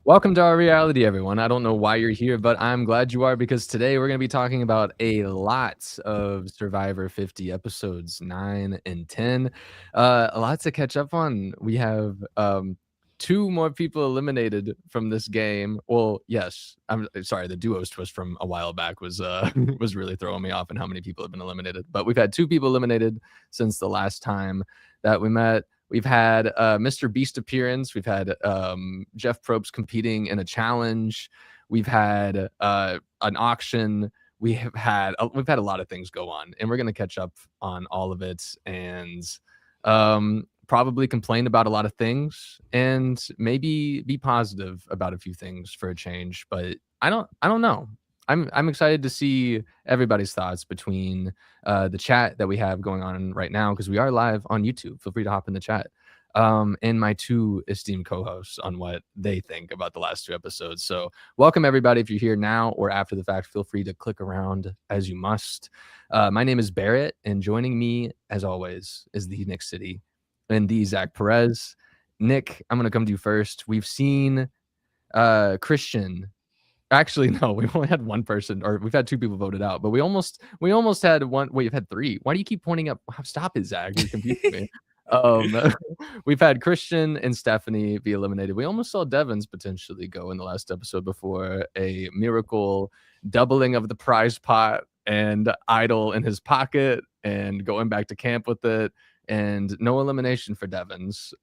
Welcome to our reality, everyone. I don't know why you're here, but I'm glad you are because today we're going to be talking about a lot of Survivor 50 episodes 9 and 10. A lot to catch up on. We have two more people eliminated from this game. Well, yes, I'm sorry. The duos twist from a while back was was really throwing me off and how many people have been eliminated. But we've had two people eliminated since the last time that we met. We've had Mr. Beast appearance. We've had Jeff Probst competing in a challenge. We've had an auction. We've had a lot of things go on, and we're gonna catch up on all of it and probably complain about a lot of things and maybe be positive about a few things for a change. But I don't know. I'm excited to see everybody's thoughts between the chat that we have going on right now because we are live on YouTube. Feel free to hop in the chat. And my two esteemed co-hosts on what they think about the last two episodes. So welcome everybody. If you're here now or after the fact, feel free to click around as you must. My name is Barrett, and joining me as always is the Nick City and the Zack Perez. Nick, I'm gonna come to you first. We've seen Christian. Actually, no, we've only had one person, or we've had two people voted out, but we almost had one. Wait, we've had three. Why do you keep pointing up? Stop it, Zach. You're confusing me. We've had Christian and Stephanie be eliminated. We almost saw Devon's potentially go in the last episode before a miracle doubling of the prize pot and idol in his pocket and going back to camp with it, and no elimination for Devon's.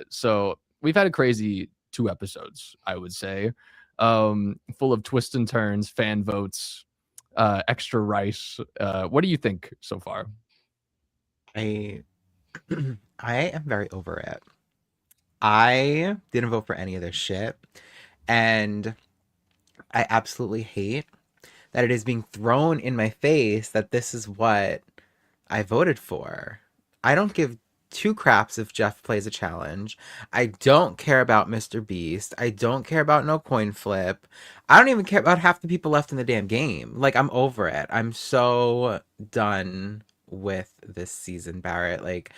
So we've had a crazy two episodes, I would say. Full of twists and turns, fan votes, extra rice. What do you think so far? I I am very over it. I didn't vote for any of this shit, and I absolutely hate that it is being thrown in my face that this is what I voted for. I don't give two craps if Jeff plays a challenge. I don't care about Mr. Beast. I don't care about no coin flip. I don't even care about half the people left in the damn game. Like, I'm over it. I'm so done with this season, Barrett. Like,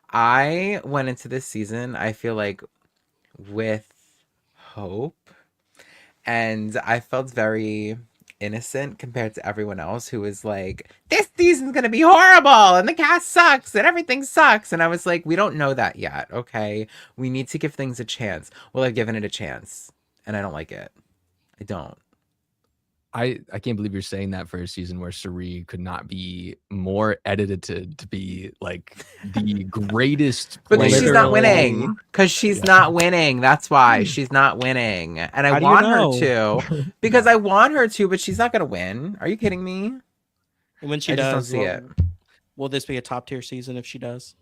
I went into this season, I feel like, with hope. And I felt very innocent compared to everyone else who was like, this season's gonna be horrible and the cast sucks and everything sucks. And I was like, we don't know that yet, okay? We need to give things a chance. Well, I've given it a chance and I don't like it. I don't. I can't believe you're saying that for a season where Suri could not be more edited to be like the greatest Because she's not player. winning. Because she's not winning. That's why she's not winning. And I How do you want her know? to. Because I want her to, but she's not gonna win. Are you kidding me? When she I just don't does, see it. will this be a top tier season if she does?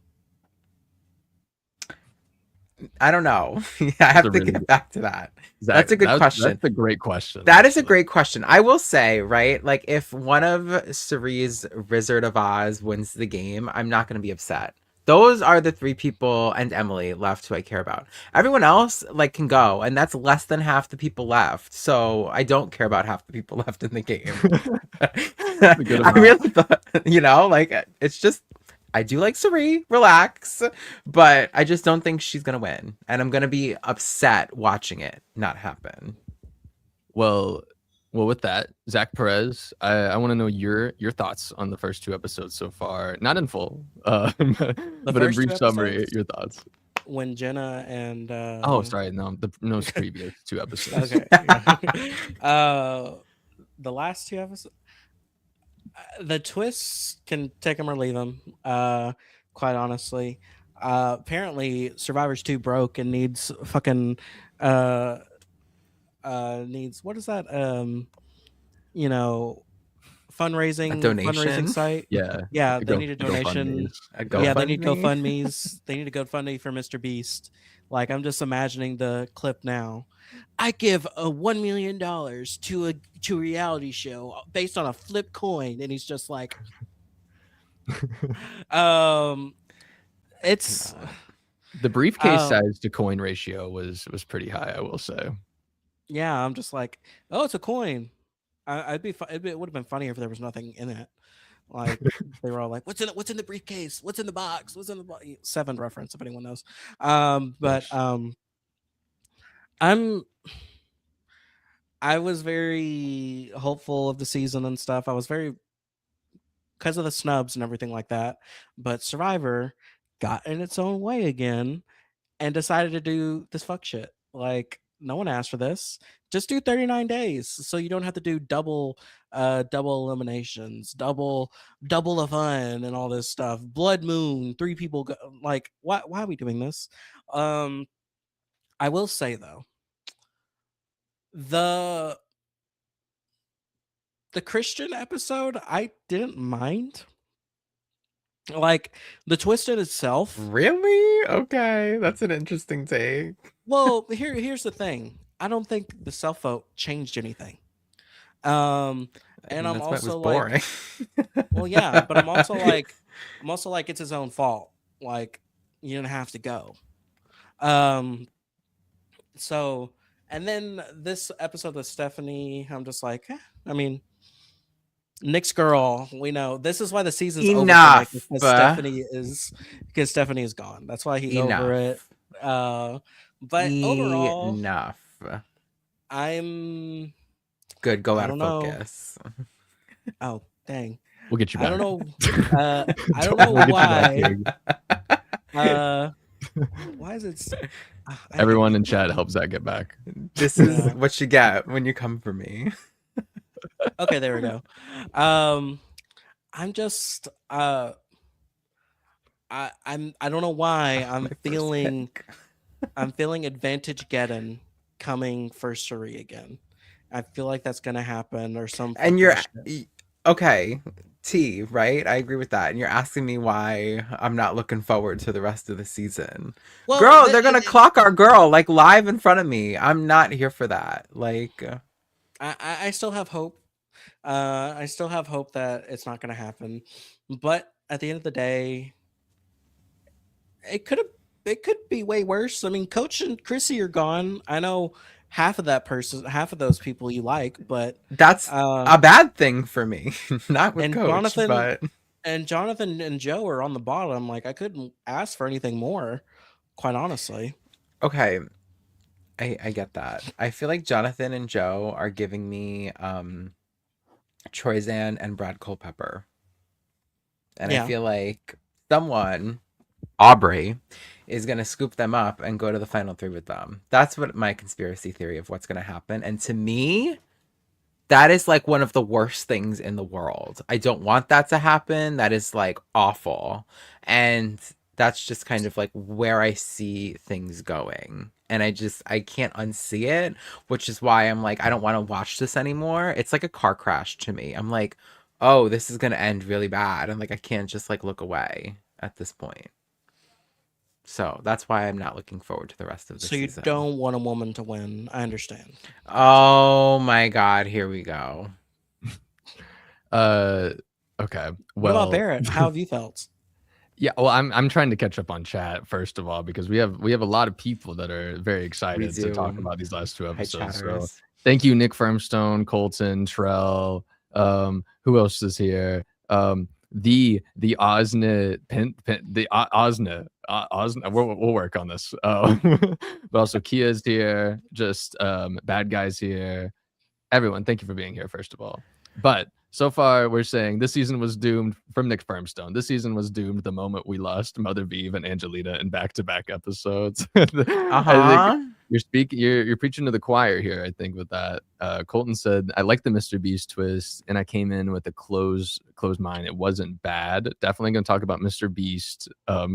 I don't know. I have to get back to that. Zach, That's a good question. That's a great question. That is a great question. I will say, right? Like, if one of Cerie's Wizard of Oz wins the game, I'm not going to be upset. Those are the three people and Emily left who I care about. Everyone else, like, can go, and that's less than half the people left. So I don't care about half the people left in the game. I really thought, like, it's just, I do like Cerie, relax, but I just don't think she's gonna win, and I'm gonna be upset watching it not happen. Well, with that, Zack Perez, I want to know your thoughts on the first two episodes so far. Not in full, but in brief summary, your thoughts. When Jenna and oh, sorry, no previous two episodes. Okay. The last two episodes, the twists can take them or leave them. Quite honestly, apparently Survivor's too broke and needs fucking needs, what is that? Fundraising site. Yeah. They need a donation. Yeah, they need GoFundMe's. They need a GoFundMe for Mr. Beast. Like, I'm just imagining the clip now. I give $1 million to a reality show based on a flip coin, and he's just like, it's the briefcase size to coin ratio was pretty high, I will say. Yeah, I'm just like, oh, it's a coin. It would have been funnier if there was nothing in it. Like, they were all like, what's in the briefcase? What's in the box? What's in the box? Seven reference, if anyone knows. I'm I was very hopeful of the season and stuff. I was very because of the snubs and everything like that. But Survivor got in its own way again and decided to do this fuck shit. Like no one asked for this. Just do 39 days so you don't have to do double eliminations, double the fun and all this stuff. Blood moon, three people go, like why are we doing this? Um I will say though, the the Christian episode I didn't mind. Like the twist in itself. Really? Okay, that's an interesting take. Well, here's the thing. I don't think the self vote changed anything. Um, I and mean, I'm that's why it was also like, boring. well, yeah, but I'm also like, it's his own fault. Like, you didn't have to go. Um, so, and then this episode with Stephanie, I'm just like, I mean, Nick's girl, we know this is why the season's over for Nick Enough. because Stephanie is gone. That's why he's over it. Enough. But overall, Enough. I'm Good. Go I out don't of know. focus. Oh, dang. We'll get you I back. don't know. I don't know We'll get you back, why. Gig. Why is it? Everyone in chat helps that get back. This is Yeah. what you get when you come for me. Okay, there we go. I'm just I don't know why My I'm first feeling pick. I'm feeling advantage Geddon coming for Suri again. I feel like that's gonna happen or some. And you're fucking shit. okay. T, right? I agree with that. And you're asking me why I'm not looking forward to the rest of the season. Well, Girl, they're gonna clock our girl like live in front of me. I'm not here for that. Like, I still have hope. I still have hope that it's not gonna happen. But at the end of the day, it could be way worse. I mean, Coach and Chrissy are gone. I know half of those people you like, but that's uh a bad thing for me. Not with and Coach, Jonathan but and Jonathan and Joe are on the bottom. Like I couldn't ask for anything more, quite honestly. okay. I get that. I feel like Jonathan and Joe are giving me Troyzan and Brad Culpepper. And I Yeah. feel like someone, Aubrey, is going to scoop them up and go to the final three with them. That's what my conspiracy theory of what's going to happen. And to me, that is like one of the worst things in the world. I don't want that to happen. That is like awful. And that's just kind of like where I see things going. And I can't unsee it, which is why I'm like, I don't want to watch this anymore. It's like a car crash to me. I'm like, oh, this is going to end really bad. And like, I can't just like look away at this point. So that's why I'm not looking forward to the rest of the So you season. don't want a woman to win. I understand. Oh my God, here we go. Okay. What Well, about Barrett? How have you felt? yeah, well, I'm trying to catch up on chat first of all because we have a lot of people that are very excited to talk do. about these last two Hi, episodes. So chatters. thank you, Nick Firmstone, Colton, Trell. Who else is here? The Osna the Osna. We'll work on this. But also Kia's here. Just bad guys here. Everyone, thank you for being here. First of all, but so far we're saying this season was doomed from Nick Firmstone. This season was doomed the moment we lost Mother Vive and Angelita in back-to-back episodes. I think you're preaching to the choir here, I think, with that. Colton said, I like the Mr. Beast twist, and I came in with a closed mind. It wasn't bad. Definitely gonna talk about Mr. Beast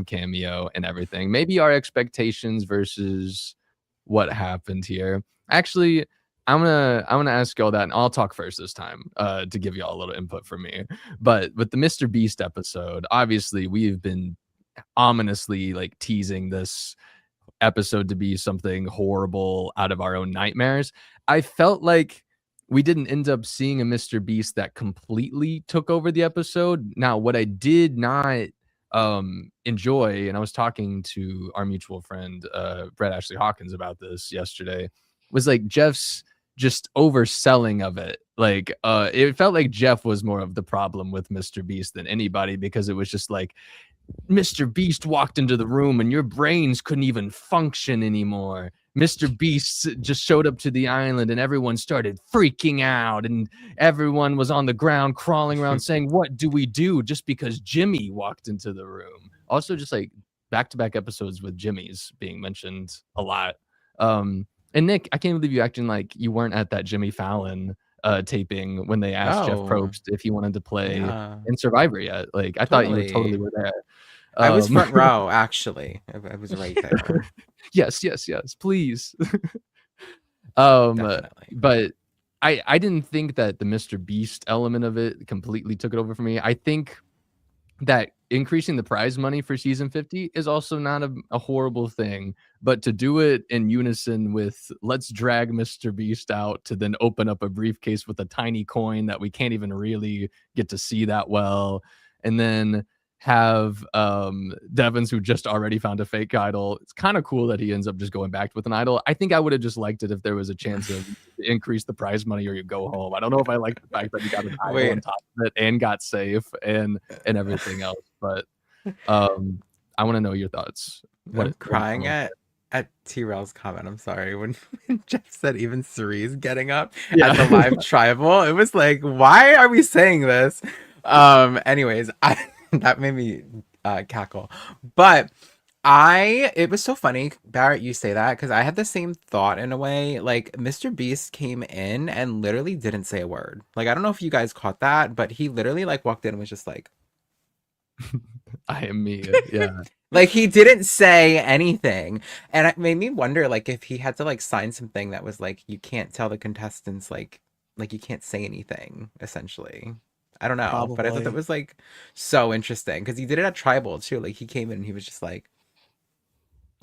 cameo and everything. Maybe our expectations versus what happened here. Actually, I'm gonna ask y'all that, and I'll talk first this time to give y'all a little input from me. But with the Mr. Beast episode, obviously we've been ominously like teasing this episode to be something horrible out of our own nightmares. I felt like we didn't end up seeing a Mr. Beast that completely took over the episode. Now, what I did not enjoy, and I was talking to our mutual friend Brett Ashley Hawkins about this yesterday, was like Jeff's just overselling of it. Like it felt like Jeff was more of the problem with Mr. Beast than anybody, because it was just like Mr. Beast walked into the room and your brains couldn't even function anymore. Mr. Beast just showed up to the island and everyone started freaking out and everyone was on the ground crawling around saying, what do we do? Just because Jimmy walked into the room. Also, just like back-to-back episodes with Jimmy's being mentioned a lot. And Nick, I can't believe you acting like you weren't at that Jimmy Fallon taping when they asked Jeff Oh, Probst if he wanted to play yeah, in Survivor yet. Like, I thought you were totally totally. there. I was front row, actually. I was right there. Yes, please. Definitely. But I didn't think that the Mr. Beast element of it completely took it over for me. I think that increasing the prize money for season 50 is also not a horrible thing, but to do it in unison with let's drag Mr. Beast out to then open up a briefcase with a tiny coin that we can't even really get to see that well, and then have Devins who just already found a fake idol. It's kind of cool that he ends up just going back with an idol. I think I would have just liked it if there was a chance of increase the prize money or you go home. I don't know if I like the fact that he got an idol Wait, on top of it and got safe and everything else, but I want to know your thoughts. I'm crying at T-Rail's comment. I'm sorry. When Jeff said even Cerise getting up at the live tribal, it was like, why are we saying this? Anyways, that made me cackle. But it was so funny, Barrett, you say that, because I had the same thought in a way. Like, Mr. Beast came in and literally didn't say a word. Like, I don't know if you guys caught that, but he literally like walked in and was just like, I am me. Yeah. like, he didn't say anything. And it made me wonder, like, if he had to like sign something that was like, you can't tell the contestants like you can't say anything, essentially. I don't know, but I thought that Probably. was like so interesting because he did it at Tribal too. Like, he came in and he was just like,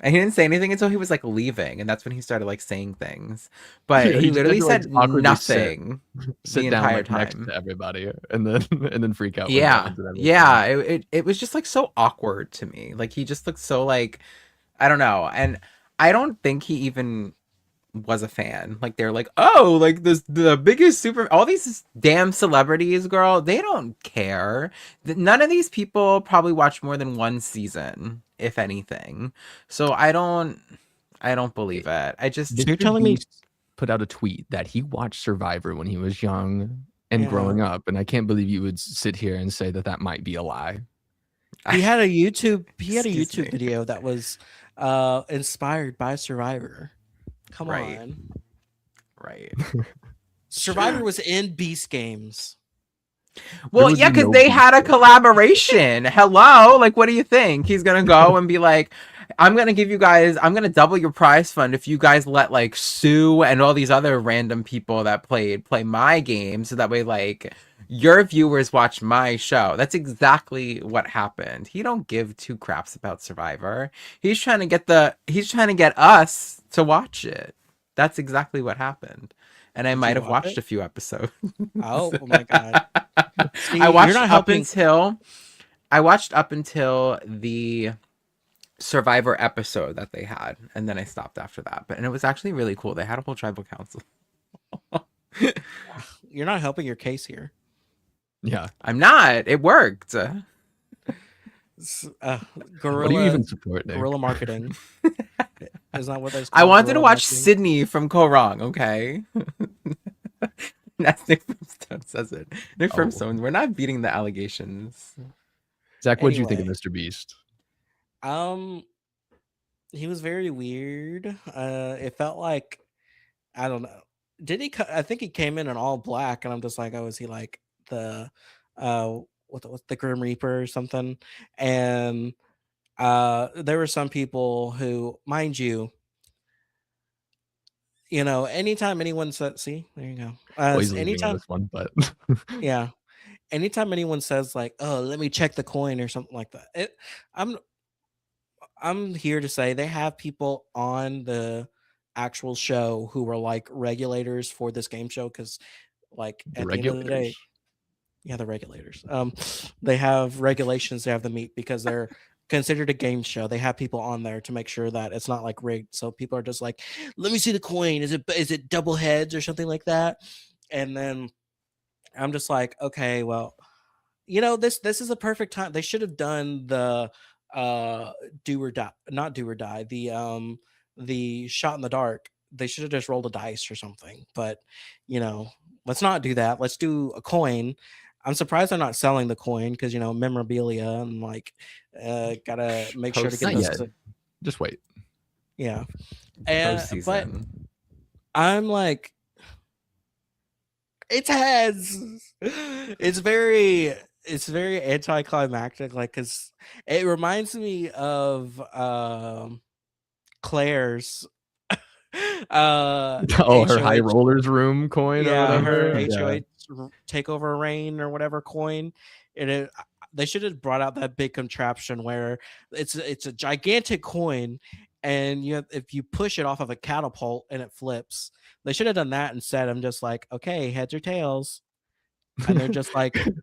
and he didn't say anything until he was like leaving, and that's when he started like saying things. But Yeah, he he just had literally to like said awkwardly sit nothing the sit down entire like next time. to everybody and then freak out when Yeah, Devin did yeah. everything. It was just like so awkward to me. Like, he just looked so like, I don't know, and I don't think he even was a fan. Like, they're like, oh, like the biggest super, all these damn celebrities, girl, they don't care. None of these people probably watch more than one season, if anything. So I don't believe it. I just So you're Mr. telling me, Beast put out a tweet that he watched Survivor when he was young and yeah, growing up, and I can't believe you would sit here and say that that might be a lie. he had a YouTube Excuse me. video that was inspired by Survivor. Come Right. on. Right. Survivor was in Beast Games. Well, would yeah, be because no they Beast had a Games. collaboration. Hello? Like, what do you think? He's gonna go and be like, I'm gonna double your prize fund if you guys let like Sue and all these other random people that play my game, so that way like your viewers watch my show. That's exactly what happened. He don't give two craps about Survivor. He's trying to get us to watch it. That's exactly what happened. And I Did might you have watch watched it? a few episodes. Oh my god. See, I you're watched not up helping. until the Survivor episode that they had, and then I stopped after that. And it was actually really cool. They had a whole tribal council. You're not helping your case here. Yeah. I'm not. It worked. Guerrilla, What do you even support, Nick? guerrilla marketing. Is not what that's I called. wanted to Guerrilla watch marketing. Sydney from Co Wrong, okay? That's Nick from Stone says it. Nick from Oh. Stone. We're not beating the allegations. Zach, what'd you think of Anyway. Mr. Beast? He was very weird. It felt like, I don't know. Did he? I think he came in all black, and I'm just like, oh, is he like the, what's the Grim Reaper or something? And there were some people who, mind you, anytime anyone said, see, there you go. Always leaving on Anytime, this one, but yeah, anytime anyone says like, oh, let me check the coin or something like that, I'm I'm here to say they have people on the actual show who were like regulators for this game show because, like, the at the end of the day, regulators. yeah, the regulators. They have regulations they have to meet because they're considered a game show. They have people on there to make sure that it's not like rigged. So people are just like, let me see the coin. Is it double heads or something like that? And then I'm just like, okay, well, this is a perfect time. They should have done the do or die, not do or die, the shot in the dark, they should have just rolled a dice or something. But let's not do that. Let's do a coin. I'm surprised they're not selling the coin because memorabilia and like gotta make sure to get Not this. yet. Just wait. Yeah, but Postseason. I'm like, it's heads. It's very anticlimactic, like because it reminds me of Claire's Oh, her high HOH. rollers room coin or Yeah, her whatever. Yeah. HOH takeover reign or whatever coin. They should have brought out that big contraption where it's a gigantic coin, and if you push it off of a catapult and it flips. They should have done that instead. I'm just like, okay, heads or tails, and they're just like trying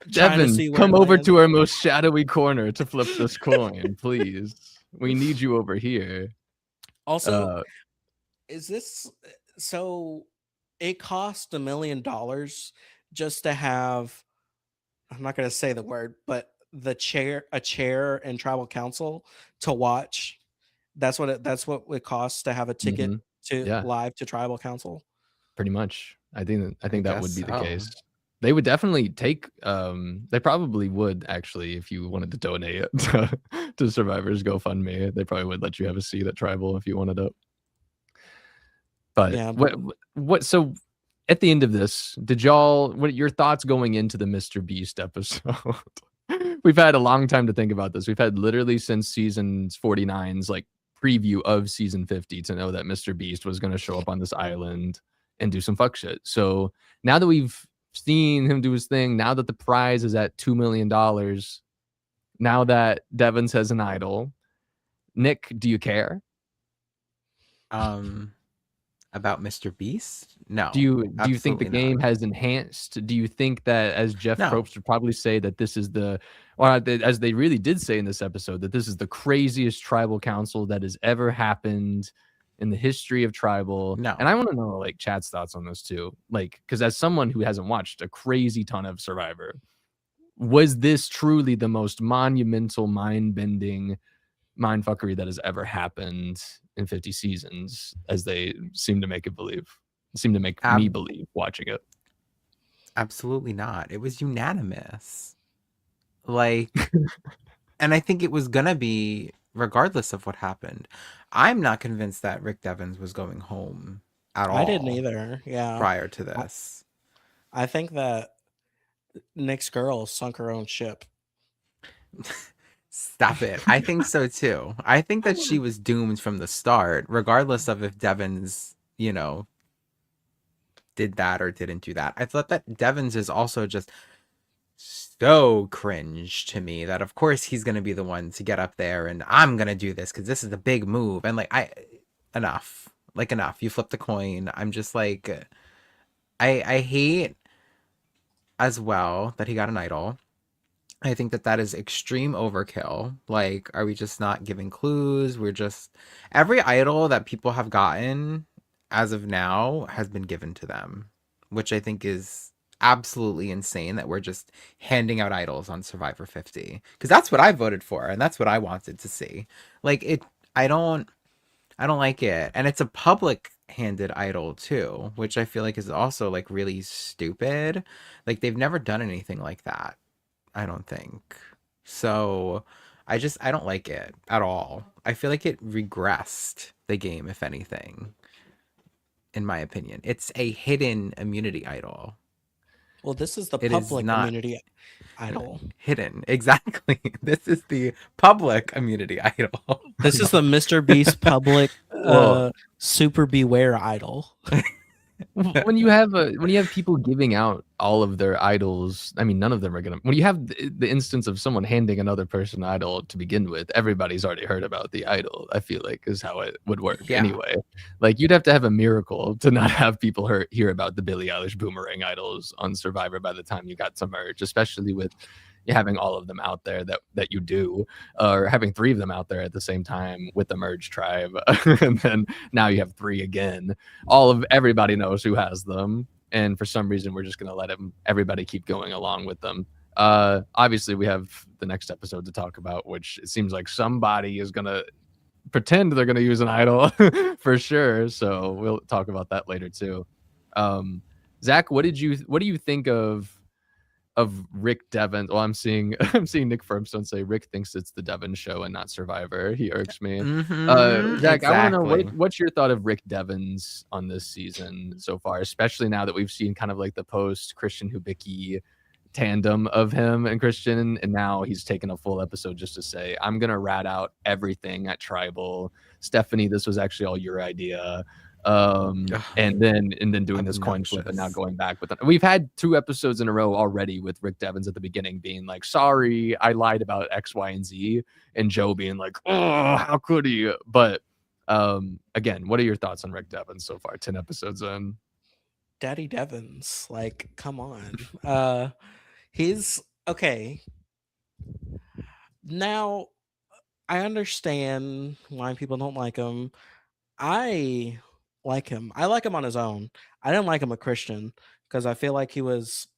to Devin, see where come it over lands. to our most shadowy corner to flip this coin, please. We need you over here. Also, is this so? It cost $1 million just to have. I'm not going to say the word, but a chair and tribal council to watch. That's what it costs to have a ticket to Yeah. live to tribal council. Pretty much. I think that would be the so. case. They would definitely take they probably would actually, if you wanted to donate it to Survivor's GoFundMe, they probably would let you have a seat at tribal if you wanted it. But Yeah, what so at the end of this, what are your thoughts going into the Mr. Beast episode? We've had a long time to think about this. We've had literally since season 49's like preview of season 50 to know that Mr. Beast was going to show up on this island and do some fuck shit. So now that we've seen him do his thing, now that the prize is at $2 million, now that Devins has an idol, Nick, do you care? About Mr. Beast? No. Do you think the absolutely game not. has enhanced? Do you think that, as Jeff No. Probst would probably say, that this is as they really did say in this episode, that this is the craziest tribal council that has ever happened in the history of tribal? No. And I want to know like chat's thoughts on this too. Like, because as someone who hasn't watched a crazy ton of Survivor, was this truly the most monumental, mind-bending mindfuckery that has ever happened in 50 seasons, as they seem to make me believe watching it? Absolutely not. It was unanimous. Like, and I think it was gonna be regardless of what happened. I'm not convinced that Rick Devens was going home at all. I didn't either. Yeah. Prior to this, I think that Nick's girl sunk her own ship. Stop it. I think so too. I think that she was doomed from the start, regardless of if Devens, did that or didn't do that. I thought that Devens is also just so cringe to me that of course he's going to be the one to get up there and I'm going to do this because this is the big move. And like, enough. You flip the coin. I'm just like, I hate as well that he got an idol. I think that is extreme overkill. Like, are we just not giving clues? Every idol that people have gotten as of now has been given to them, which I think is absolutely insane that we're just handing out idols on Survivor 50. Because that's what I voted for, and that's what I wanted to see. Like, I don't like it. And it's a public handed idol too, which I feel like is also like really stupid. Like, they've never done anything like that, I don't think. So I don't like it at all. I feel like it regressed the game, if anything, in my opinion. It's a hidden immunity idol. Well, this is the public immunity idol. Hidden. Exactly. This is the public immunity idol. This is the Mr. Beast public super beware idol. When you have people giving out all of their idols, I mean, none of them are gonna. When you have the instance of someone handing another person an idol to begin with, everybody's already heard about the idol. I feel like is how it would work anyway. Like, you'd have to have a miracle to not have people hear about the Billie Eilish boomerang idols on Survivor by the time you got to merge, especially with having all of them out there that you do, or having 3 of them out there at the same time with the merge tribe. And then now you have 3 again. Everybody knows who has them, and for some reason we're just going to let everybody keep going along with them. Obviously we have the next episode to talk about, which it seems like somebody is going to pretend they're gonna use an idol for sure. So we'll talk about that later too. Zach, what do you think of Rick Devon? Well, I'm seeing Nick Firmstone say Rick thinks it's the Devon show and not Survivor. He irks me. Zach, I want to know Exactly. what's your thought of Rick Devon's on this season so far, especially now that we've seen kind of like the post Christian Hubicki tandem of him and Christian, and now he's taken a full episode just to say, I'm gonna rat out everything at Tribal. Stephanie, this was actually all your idea. And then doing this coin flip and now going back. But we've had 2 episodes in a row already with Rick Devens at the beginning being like, sorry, I lied about X, Y, and Z, and Joe being like, oh, how could he? But again, what are your thoughts on Rick Devens so far? 10 episodes in. Daddy Devons, like, come on. He's okay. Now, I understand why people don't like him. I like him. I like him on his own. I didn't like him a Christian because I feel like it was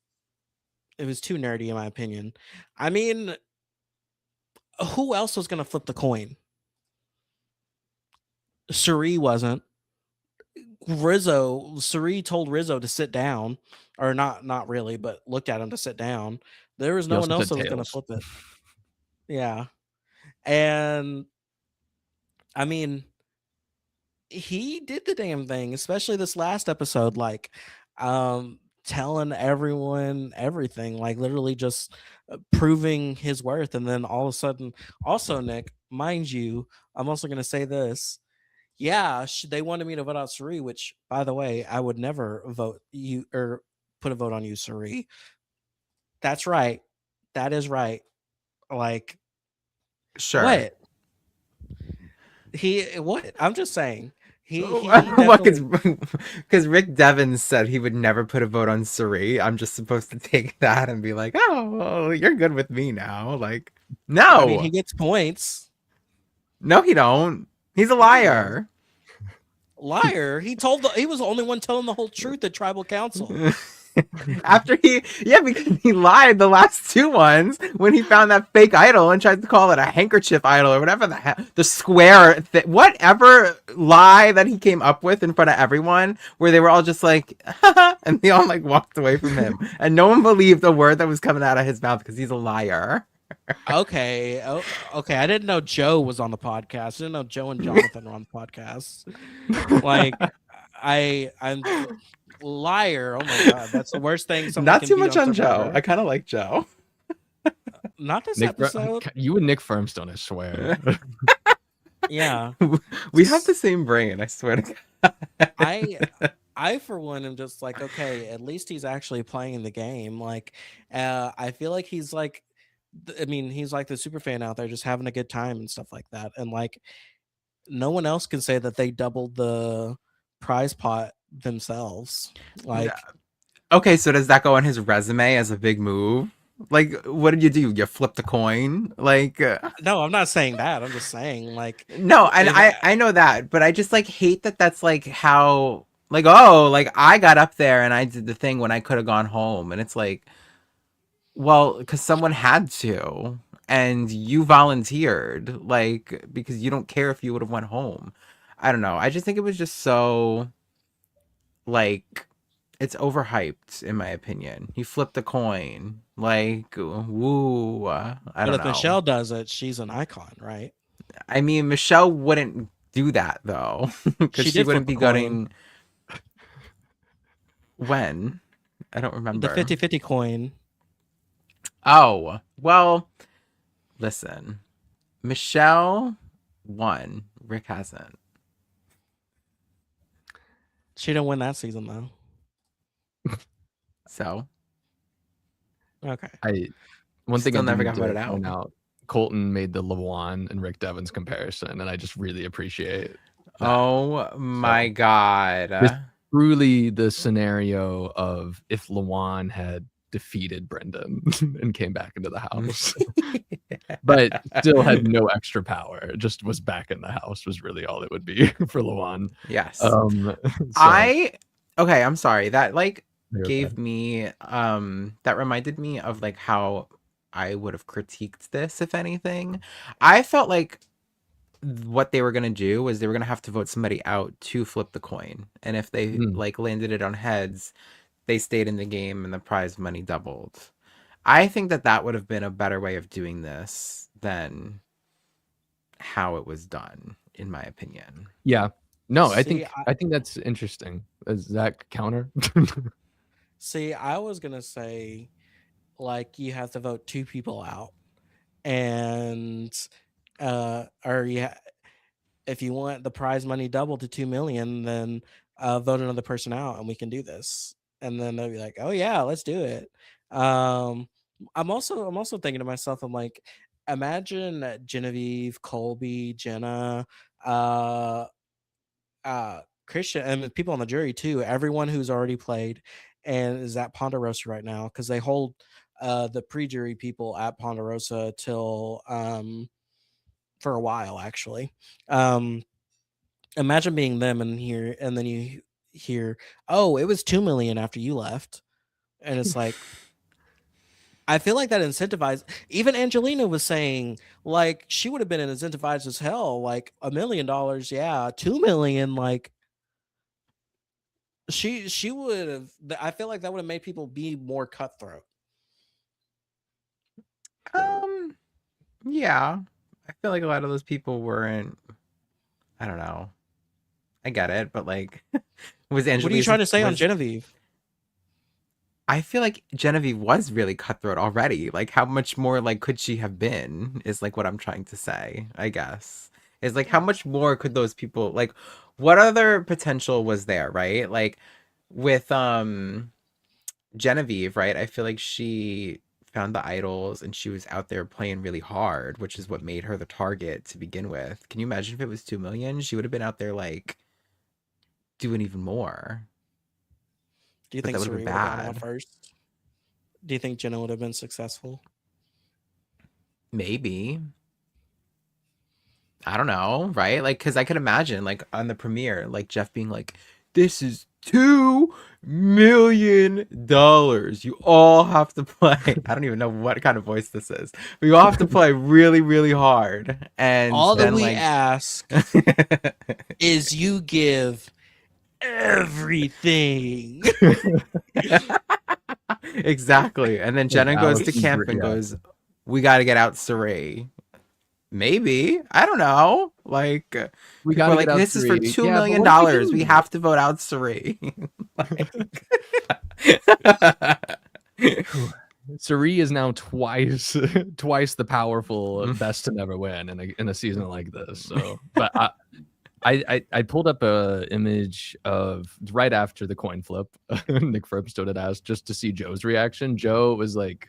too nerdy in my opinion. I mean, who else was gonna flip the coin? Suri wasn't. Suri told Rizzo to sit down, or not really, but looked at him to sit down. There was He no also one else said that was gonna tails. flip it. Yeah. And I mean, he did the damn thing, especially this last episode, like telling everyone everything, like literally just proving his worth. And then all of a sudden, also, Nick, mind you, I'm also going to say this. Yeah, they wanted me to vote out Suri, which, by the way, I would never vote you or put a vote on you, Suri. That's right. That is right. Like, Sure. what? What? I'm just saying. He What? definitely, Because Rick Devens said he would never put a vote on Suri. I'm just supposed to take that and be like, oh, well, you're good with me now. Like, I mean, no, he gets points. no, he don't. He's a liar. Liar. He was the only one telling the whole truth at tribal council. After because he lied the last 2 ones when he found that fake idol and tried to call it a handkerchief idol or whatever the square whatever lie that he came up with in front of everyone, where they were all just like and they all like walked away from him and no one believed the word that was coming out of his mouth because he's a liar. Okay. Okay. I didn't know Joe was on the podcast. I didn't know Joe and Jonathan were on the podcast. Like, I'm liar. Oh my god, that's the worst thing. Not too much on Survivor. Joe. I kind of like Joe. Not this Nick episode. you and Nick Firmstone, I swear. Yeah, We have the same brain, I swear to God. I for one am just like, okay, at least he's actually playing the game. Like, I feel like he's like, I mean, he's like the super fan out there, just having a good time and stuff like that. And like, no one else can say that they doubled the prize pot themselves. Like, Okay, so does that go on his resume as a big move? Like, what did you do? You flipped a coin? Like, no, I'm not saying that. I'm just saying, like, no, and I know that, but I just like hate that that's like how, like, oh, like I got up there and I did the thing when I could have gone home. And it's like, well, because someone had to and you volunteered, like, because you don't care if you would have went home. I don't know. I just think it was just so, like, it's overhyped in my opinion. He flipped a coin, like, woo. I but don't if know. Michelle does it, she's an icon, right? I mean, Michelle wouldn't do that though, because she did wouldn't flip be a coin. going. When? I don't remember. The 50-50 coin. Oh, well, listen. Michelle won. Rick hasn't. She didn't win that season though. So Okay. One thing I Still do never need got to voted out. point out, Colton made the LaJuan and Rick Devens comparison, and I just really appreciate that. Oh my God. Truly the scenario of if LaJuan had defeated Brendan and came back into the house, but still had no extra power, just was back in the house, was really all it would be for LaJuan. Yes. So, Okay, I'm sorry. That like you're gave okay. me that reminded me of like how I would have critiqued this, if anything. I felt like what they were gonna do was they were gonna have to vote somebody out to flip the coin, and if they Mm. like landed it on heads, they stayed in the game and the prize money doubled. I think that that would have been a better way of doing this than how it was done, in my opinion. Yeah. No, I See, think I think that's interesting. Is that counter? I was gonna say, like, you have to vote 2 people out, and or if you want the prize money doubled to 2 million, then vote another person out, and we can do this. And then they'll be like, "Oh yeah, let's do it." Um, I'm also thinking to myself, I'm like, imagine Genevieve, Colby, Jenna, uh, Christian, and the people on the jury too. Everyone who's already played and is at Ponderosa right now, because they hold the pre-jury people at Ponderosa till for a while actually. Um, Imagine being them and here, and then you hear, "Oh, it was 2 million after you left," and it's like, I feel like that incentivized. Even Angelina was saying, like, she would have been incentivized as hell, like $1 million, yeah, 2 million, like she would have. I feel like that would have made people be more cutthroat. Um, yeah, I feel like a lot of those people weren't. I don't know. I get it, but like, was What are you Angelique's trying to say on was Genevieve? I feel like Genevieve was really cutthroat already. Like, how much more like could she have been? Is like what I'm trying to say. I guess is like how much more could those people like? What other potential was there? Right? Like with Genevieve, right? I feel like she found the idols and she was out there playing really hard, which is what made her the target to begin with. Can you imagine if it was 2 million? She would have been out there like doing even more, Do you but think that would have been Suri would have gone out bad. first? Do you think Jenna would have been successful? Maybe. I don't know, right? Like, because I could imagine, like, on the premiere, like, Jeff being like, this is $2 million. You all have to play. I don't even know what kind of voice this is. But you all have to play really, really hard. And All that then, we like, ask is you give everything. exactly. And then Like Jenna goes to Allison camp Br and yeah. goes, we got to get out Saray. Maybe. I don't know. Like We people are gotta get like, out this is for 3. two Yeah, but million what if we dollars. We do? have to vote out Suri. Like Suri is now twice twice the powerful best to never win in a season like this. So, but I pulled up a image of right after the coin flip. Nick Ferb stood at ass just to see Joe's reaction. Joe was like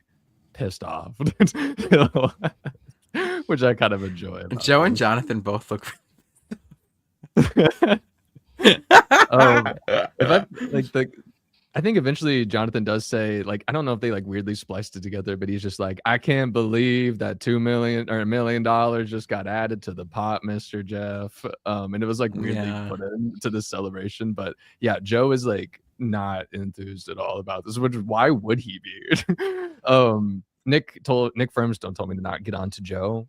pissed off, which I kind of enjoy about Joe and him. Jonathan both look If I like the I think eventually Jonathan does say, like, I don't know if they like weirdly spliced it together, but he's just like, I can't believe that 2 million or $1 million just got added to the pot, Mr. Jeff. And it was like weirdly yeah. put into this celebration. But yeah, Joe is like not enthused at all about this, which why would he be? Nick Firmstone told me to not get on to Joe.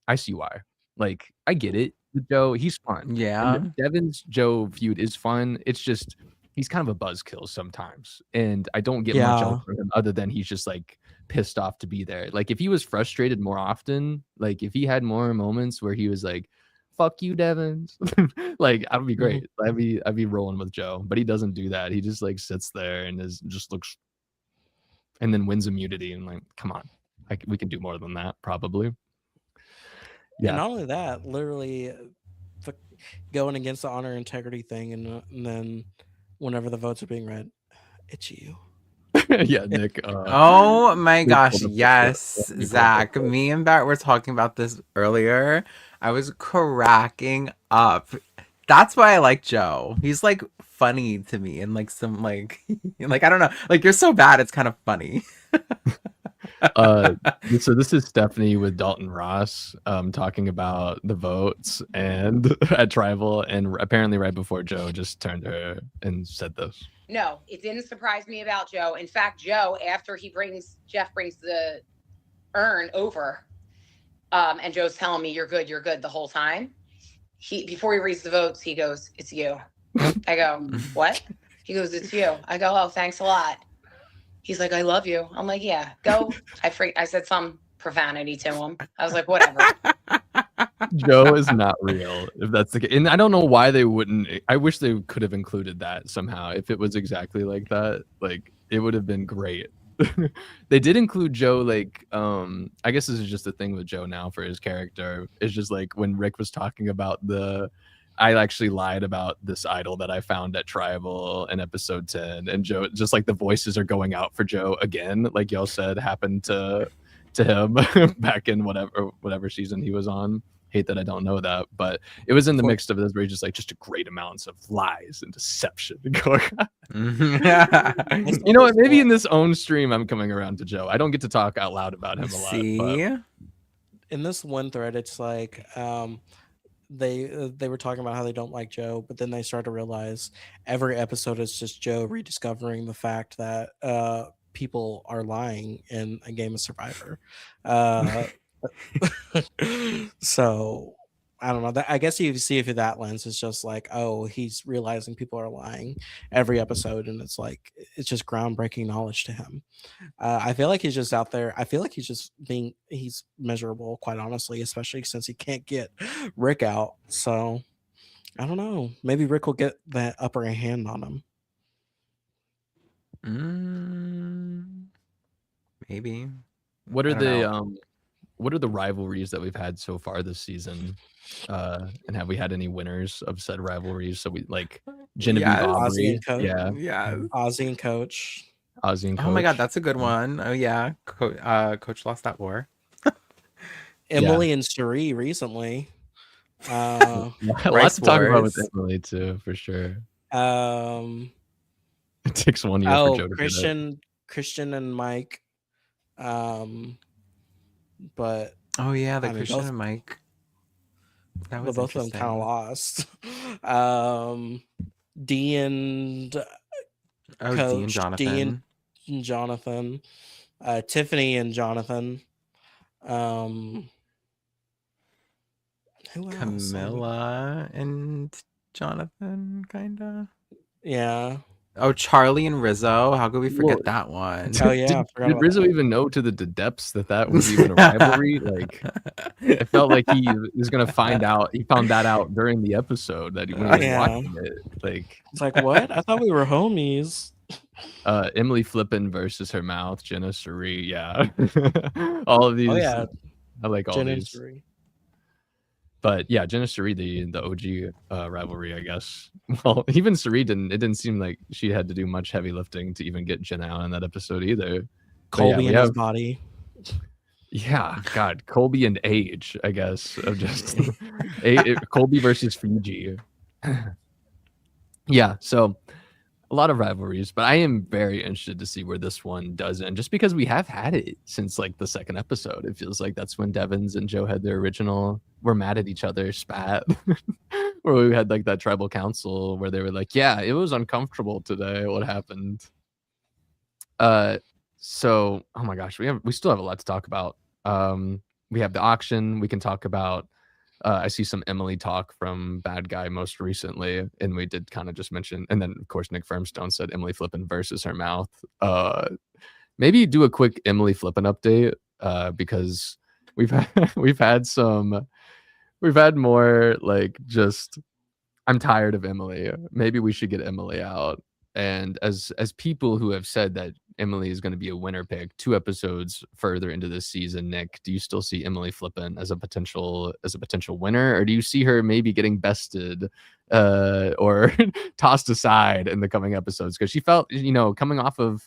I see why. Like, I get it. Joe, he's fun. And Yeah. Devin's Joe feud is fun. It's just he's kind of a buzzkill sometimes. And I don't get much else Yeah. from him other than he's just like pissed off to be there. Like if he was frustrated more often, like if he had more moments where he was like, fuck you, Devins. Like I would be Mhm. great. I'd be rolling with Joe. But he doesn't do that. He just like sits there and is just looks and then wins immunity and like, come on. Like we can do more than that, probably. And Yeah. not only that, literally f- going against the honor integrity thing, and then whenever the votes are being read, it's you. Yeah, Nick. Oh my Nick gosh, pulled up the yes, he pulled up Zach. Me and Barrett were talking about this earlier. I was cracking up. That's why I like Joe. He's like funny to me and like some like like I don't know. Like you're so bad it's kind of funny. So this is Stephanie with Dalton Ross talking about the votes and at Tribal, and apparently right before Joe just turned to her and said this. No, it didn't surprise me about Joe. In fact, Joe, after Jeff brings the urn over, and Joe's telling me you're good the whole time. before he reads the votes, he goes, "It's you." I go, "What?" He goes, "It's you." I go, "Oh, thanks a lot." He's like, "I love you." I'm like, "Yeah, go." I said some profanity to him. I was like, "Whatever." Joe is not real, if that's the case. And I don't know why they wouldn't. I wish they could have included that somehow. If it was exactly like that, like it would have been great. They did include Joe, like, I guess this is just a thing with Joe now for his character. It's just like when Rick was talking about I actually lied about this idol that I found at Tribal in episode 10, and Joe, just like the voices are going out for Joe again, like y'all said happened to him back in whatever season he was on. Hate that I don't know that, but it was in the mix of this where he's just like just a great amounts of lies and deception going on. You know what? Maybe in this own stream, I'm coming around to Joe. I don't get to talk out loud about him a lot. See, in this one thread, it's like they were talking about how they don't like Joe, but then they start to realize every episode is just Joe rediscovering the fact that people are lying in a game of Survivor. So I don't know. I guess you see it through that lens. It's just like, oh, he's realizing people are lying every episode, and it's like it's just groundbreaking knowledge to him. I feel like he's just out there. I feel like he's measurable, quite honestly, especially since he can't get Rick out. So I don't know. Maybe Rick will get that upper hand on him. Maybe. What are the rivalries that we've had so far this season? And have we had any winners of said rivalries? So we like Genevieve, Ozzy and Coach. Yeah, Ozzy and Coach. Ozzy and Coach. Oh my god, that's a good one. Oh yeah, Coach lost that war. Emily and Cherie recently. Lots to talk about with Emily too, for sure. It takes 1 year for Joe to Christian and Mike. But oh yeah, Christian and Mike. That was both of them kind of lost. D and Coach, D and Jonathan, Tiffany and Jonathan. Who else? Camilla and Jonathan, kinda. Yeah. Oh, Charlie and Rizzo. How could we forget that one? Oh yeah. Did Rizzo even know to the depths that was even a rivalry? Like, it felt like he was gonna find out. He found that out during the episode that when he was watching it. Like, it's like, what? I thought we were homies. Emily Flippin versus her mouth, Jenna Cherie. Yeah. All of these. Oh yeah. I like all Jenna these. Cherie. But yeah, Jenna Cherie, the OG rivalry, I guess. Well, even Cherie didn't seem like she had to do much heavy lifting to even get Jenna out in that episode either. Colby and his body. Yeah, God, Colby and age, I guess, of just Colby versus Fiji. Yeah, so a lot of rivalries, but I am very interested to see where this one does end, just because we have had it since like the second episode. It feels like that's when Devins and Joe had their original "we're mad at each other" spat, where we had like that tribal council where they were like, "Yeah, it was uncomfortable today. What happened?" So oh my gosh, we still have a lot to talk about. We have the auction. We can talk about. I see some Emily talk from Bad Guy most recently, and we did kind of just mention, and then of course Nick Firmstone said Emily Flippin versus her mouth. Maybe do a quick Emily Flippin update, because we've had more like just I'm tired of Emily. Maybe we should get Emily out. And as people who have said that Emily is going to be a winner pick 2 episodes further into this season, Nick, do you still see Emily Flippin as a potential winner, or do you see her maybe getting bested or tossed aside in the coming episodes? Because she felt, coming off of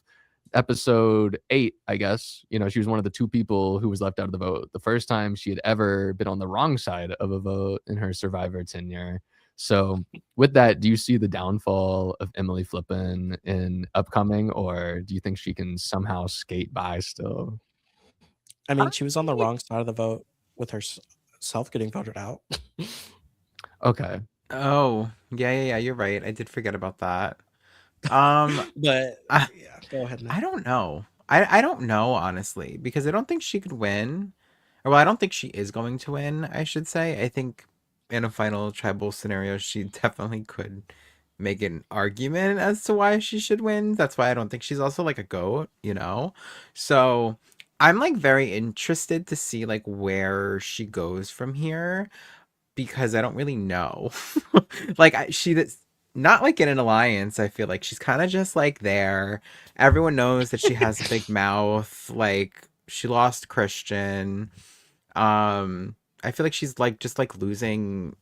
episode 8, I guess, she was one of the 2 people who was left out of the vote the first time she had ever been on the wrong side of a vote in her Survivor tenure. So with that, do you see the downfall of Emily Flippin in upcoming, or do you think she can somehow skate by still? I mean, she was on the wrong side of the vote with herself getting voted out. Okay. Oh, yeah, you're right. I did forget about that. But yeah, go ahead. I don't know. I don't know, honestly, because I don't think she could win. Or, well, I don't think she is going to win, I should say. I think in a final tribal scenario, she definitely could make an argument as to why she should win. That's why I don't think she's also like a goat, you know? So I'm like very interested to see like where she goes from here because I don't really know. Like she that's not like in an alliance. I feel like she's kind of just like there. Everyone knows that she has a big mouth. Like she lost Christian. I feel like she's like just like losing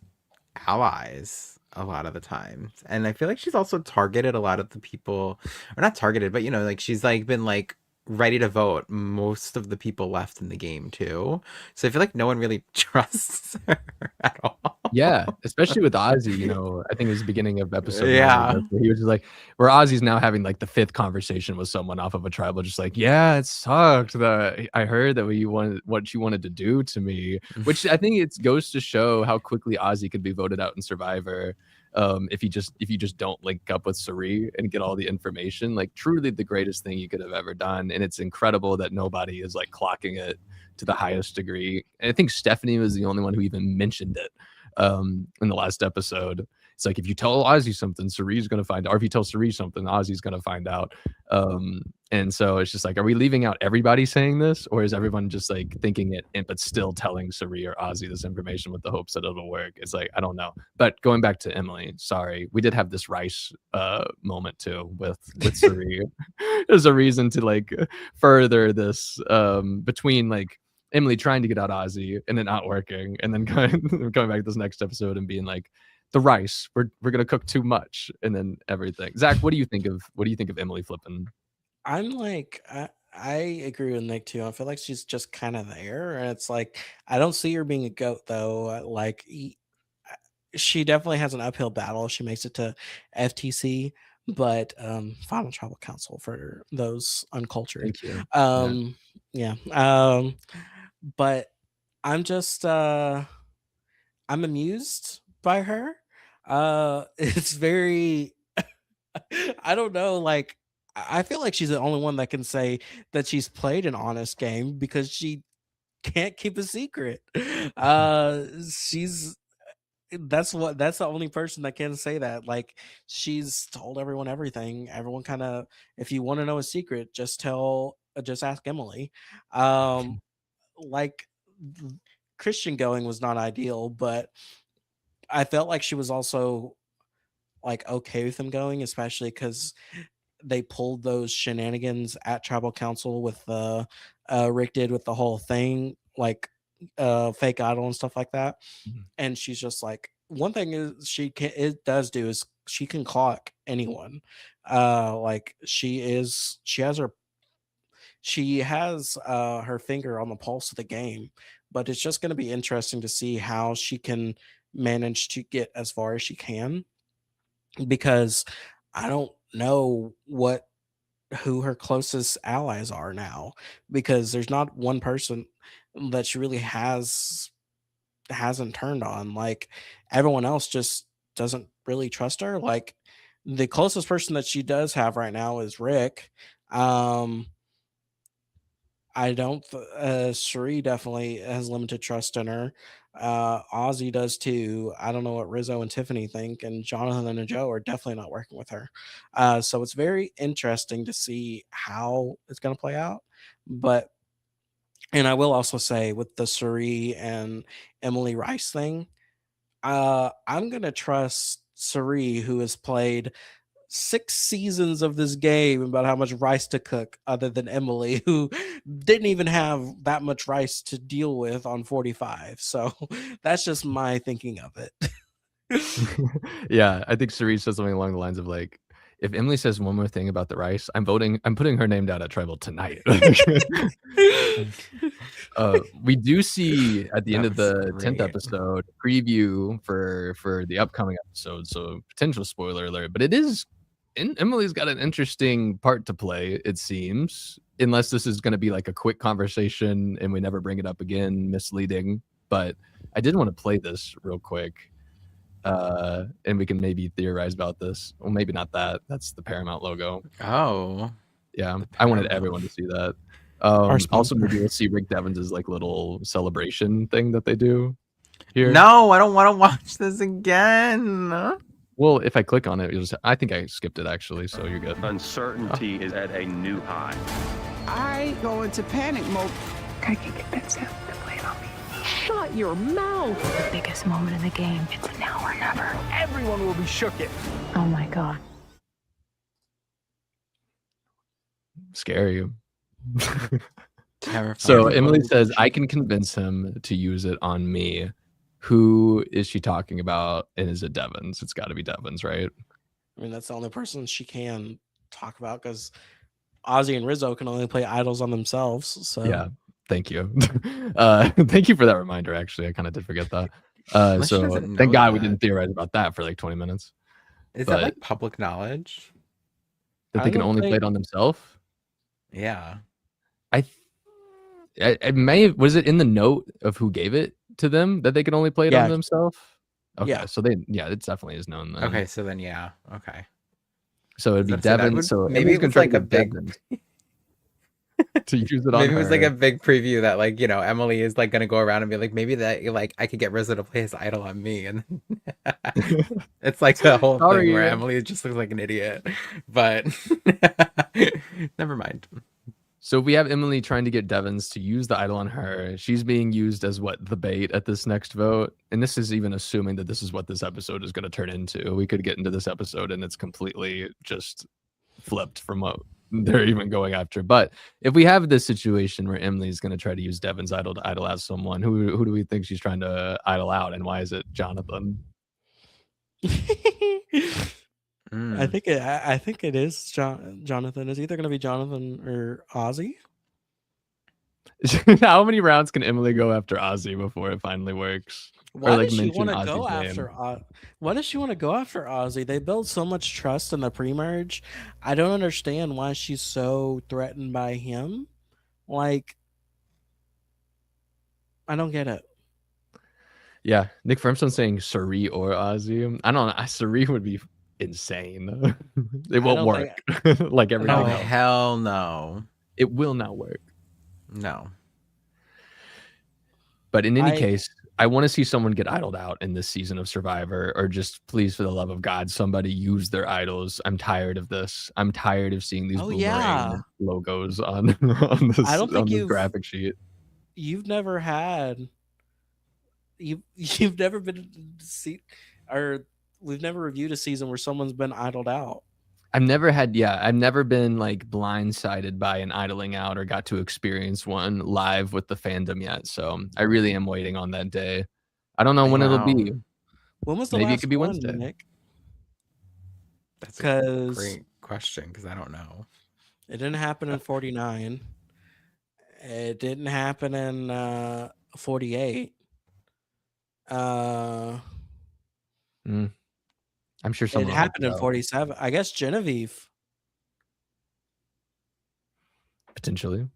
allies a lot of the time. And I feel like she's also targeted a lot of the people, or not targeted, but you know, like she's like been like ready to vote most of the people left in the game too. So I feel like no one really trusts her at all. Yeah, especially with Ozzy, you know, I think it was the beginning of episode 9, I Yeah. guess, where he was just like where Ozzy's now having like the 5th conversation with someone off of a tribal, just like, yeah, it sucked that I heard that what you wanted to do to me, which I think it goes to show how quickly Ozzy could be voted out in Survivor. If you just don't link up with Suri and get all the information, like truly the greatest thing you could have ever done. And it's incredible that nobody is like clocking it to the highest degree. And I think Stephanie was the only one who even mentioned it in the last episode. It's like if you tell Ozzy something, Suri's gonna find out, or if you tell Suri something, Ozzy's gonna find out. And so it's just like, are we leaving out everybody saying this, or is everyone just like thinking it but still telling Suri or Ozzy this information with the hopes that it'll work? It's like, I don't know. But going back to Emily, sorry, we did have this Rice moment too with Suri. There's a reason to like further this between like Emily trying to get out Ozzy and it not working, and then coming back to this next episode and being like, the rice, we're gonna cook too much, and then everything. Zach, what do you think of Emily flipping? I'm like, I agree with Nick too. I feel like she's just kind of there, and it's like I don't see her being a goat though. Like she definitely has an uphill battle if she makes it to FTC, but final tribal council for those uncultured. Thank you. Yeah. But I'm just I'm amused by her. It's very I don't know, like I feel like she's the only one that can say that she's played an honest game because she can't keep a secret. She's that's the only person that can say that. Like she's told everyone everything. Everyone kind of, if you want to know a secret, just ask Emily. Um, like Christian going was not ideal, but I felt like she was also like okay with him going, especially because they pulled those shenanigans at tribal council with the Rick did with the whole thing, like fake idol and stuff like that. Mhm. And she's just like, one thing is it does do is she can clock anyone. Like she has her finger on the pulse of the game, but it's just going to be interesting to see how she can manage to get as far as she can, because I don't know who her closest allies are now, because there's not one person that she really hasn't turned on. Like everyone else just doesn't really trust her. Like the closest person that she does have right now is Rick. Um I don't Sheree definitely has limited trust in her. Ozzy does too. I don't know what Rizzo and Tiffany think, and Jonathan and Joe are definitely not working with her. So it's very interesting to see how it's going to play out. But and I will also say with the Suri and Emily Rice thing, I'm gonna trust Suri, who has played 6 seasons of this game about how much rice to cook, other than Emily, who didn't even have that much rice to deal with on 45. So that's just my thinking of it. Yeah, I think Cerise said something along the lines of like, if Emily says one more thing about the rice, I'm putting her name down at tribal tonight. We do see at the end That of the was 10th great. episode preview for the upcoming episode, so potential spoiler alert, but it is Emily's got an interesting part to play, it seems, unless this is going to be like a quick conversation and we never bring it up again, misleading. But I did want to play this real quick, and we can maybe theorize about this. Well, maybe not that. That's the Paramount logo. Oh. Yeah, I wanted everyone to see that. Our Also, sponsor. maybe we'll see Rick Devens' like little celebration thing that they do. here? No, I don't want to watch this again. Well, if I click on it, I think I skipped it actually, so you're good. Uncertainty is at a new high. I go into panic mode. I can convince him to play it on me. Shut your mouth. The biggest moment in the game. It's now or never. Everyone will be shooketh. Oh my God. Scary. Terrifying. So Emily says, I can convince him to use it on me. Who is she talking about? And is it Devins? It's got to be Devins, right? I mean, that's the only person she can talk about because Ozzy and Rizzo can only play idols on themselves. So Yeah. Thank you. Thank you for that reminder. Actually, I kind of did forget that. Unless she So doesn't know thank God we that. didn't theorize about that for like 20 minutes. Is but- that like public knowledge? That I they can don't only play think- it on themselves. Yeah. It may have, was it in the note of who gave it to them that they can only play it Yeah. on themselves? Okay, Yeah. so it definitely is known then. Okay, so then yeah. Okay. So it'd be So that Devin. would- So maybe Emily's it was gonna like try a to big- get Devin to use it on Maybe it was like her. a big preview that like, you know, Emily is like gonna go around and be like, maybe that like I could get Rizzo to play his idol on me, and it's like the whole Sorry, thing where yeah. Emily just looks like an idiot. But never mind. So we have Emily trying to get Devins to use the idol on her. She's being used as what, the bait at this next vote. And this is even assuming that this is what this episode is going to turn into. We could get into this episode and it's completely just flipped from what they're even going after. But if we have this situation where Emily's going to try to use Devin's idol to idol out someone, who do we think she's trying to idol out, and why is it Jonathan? Mm. I think it is Jonathan. It's either going to be Jonathan or Ozzy. How many rounds can Emily go after Ozzy before it finally works? Why like, does she mention want to go Ozzy's after? name. Why does she want to go after Ozzy? They built so much trust in the pre-merge. I don't understand why she's so threatened by him. Like, I don't get it. Yeah, Nick Firmstone saying Suri or Ozzy. I don't know. Suri would be insane. It won't don't work. Like everything Oh No. else. hell no. It will not work. No. But in any I- case, I want to see someone get idled out in this season of Survivor, or just please, for the love of God, somebody use their idols. I'm tired of this. I'm tired of seeing these Oh, boomerang yeah. logos on this, I don't think on this you've- graphic sheet. You've never had. You've never been see, or we've never reviewed a season where someone's been idled out. I've never been like blindsided by an idling out or got to experience one live with the fandom yet. So I really am waiting on that day. I don't know when it'll be. Wow. When was the Maybe it last could be one, Wednesday. Nick? That's a 'Cause- great question because I don't know. It didn't happen in 49. It didn't happen in 48. I'm sure It someone will happened help in out, 47. I guess Genevieve. potentially.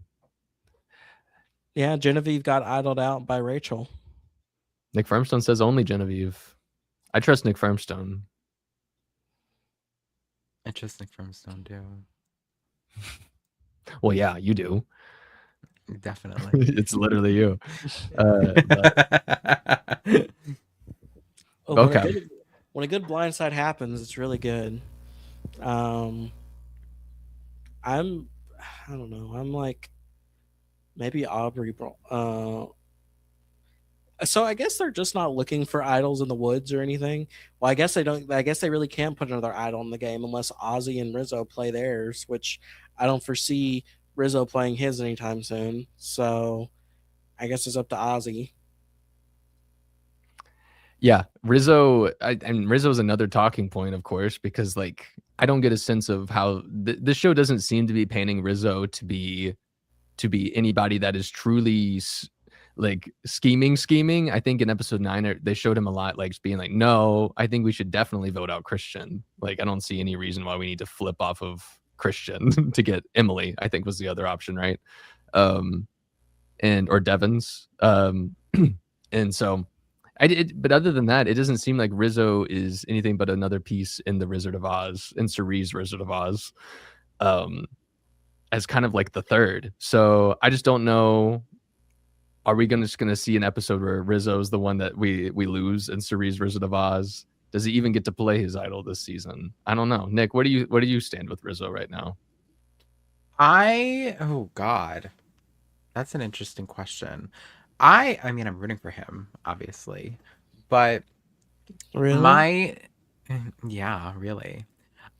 Yeah, Genevieve got idled out by Rachel. Nick Firmstone says only Genevieve. I trust Nick Firmstone. I just Nick Firmstone too. Well, yeah, you do. Definitely. It's literally you. But Oh, Okay. When a good blindside happens, it's really good. I don't know. I'm like maybe Aubrey. So I guess they're just not looking for idols in the woods or anything. Well, I guess they don't. I guess they really can't put another idol in the game unless Ozzy and Rizzo play theirs, which I don't foresee Rizzo playing his anytime soon. So I guess it's up to Ozzy. yeah, Rizzo, and Rizzo's another talking point, of course, because like I don't get a sense of how this show doesn't seem to be painting Rizzo to be anybody that is truly like scheming. I think in episode 9 they showed him a lot like being like, no, I think we should definitely vote out Christian. Like I don't see any reason why we need to flip off of Christian to get Emily, I think was the other option, right? Or Devins. And so but other than that, it doesn't seem like Rizzo is anything but another piece in the Wizard of Oz, in Cerie's Wizard of Oz, as kind of like the third. So I just don't know are we just gonna see an episode where Rizzo's the one that we lose and Cerie's Wizard of Oz? Does he even get to play his idol this season? I don't know. Nick, where do you stand with Rizzo right now? Oh God, that's an interesting question. I mean, I'm rooting for him, obviously, but Really? my yeah, really.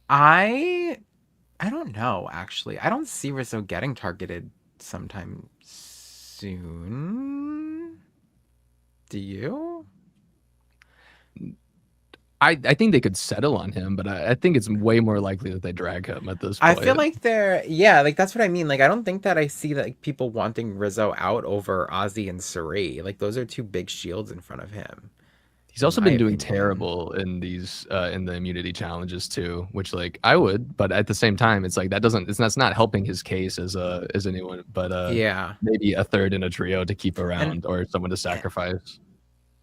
I don't know, actually. I don't see Rizzo getting targeted sometime soon. Do you? I think they could settle on him, but I think it's way more likely that they drag him at this I point. feel like like that's what I mean. Like I don't think that I see like people wanting Rizzo out over Ozzy and Cirie. Like those are two big shields in front of him. He's in also my been doing opinion. terrible in these in the immunity challenges too, which like I would, but at the same time, it's like that's not helping his case as anyone, but Yeah. maybe a third in a trio to keep And around or someone to sacrifice.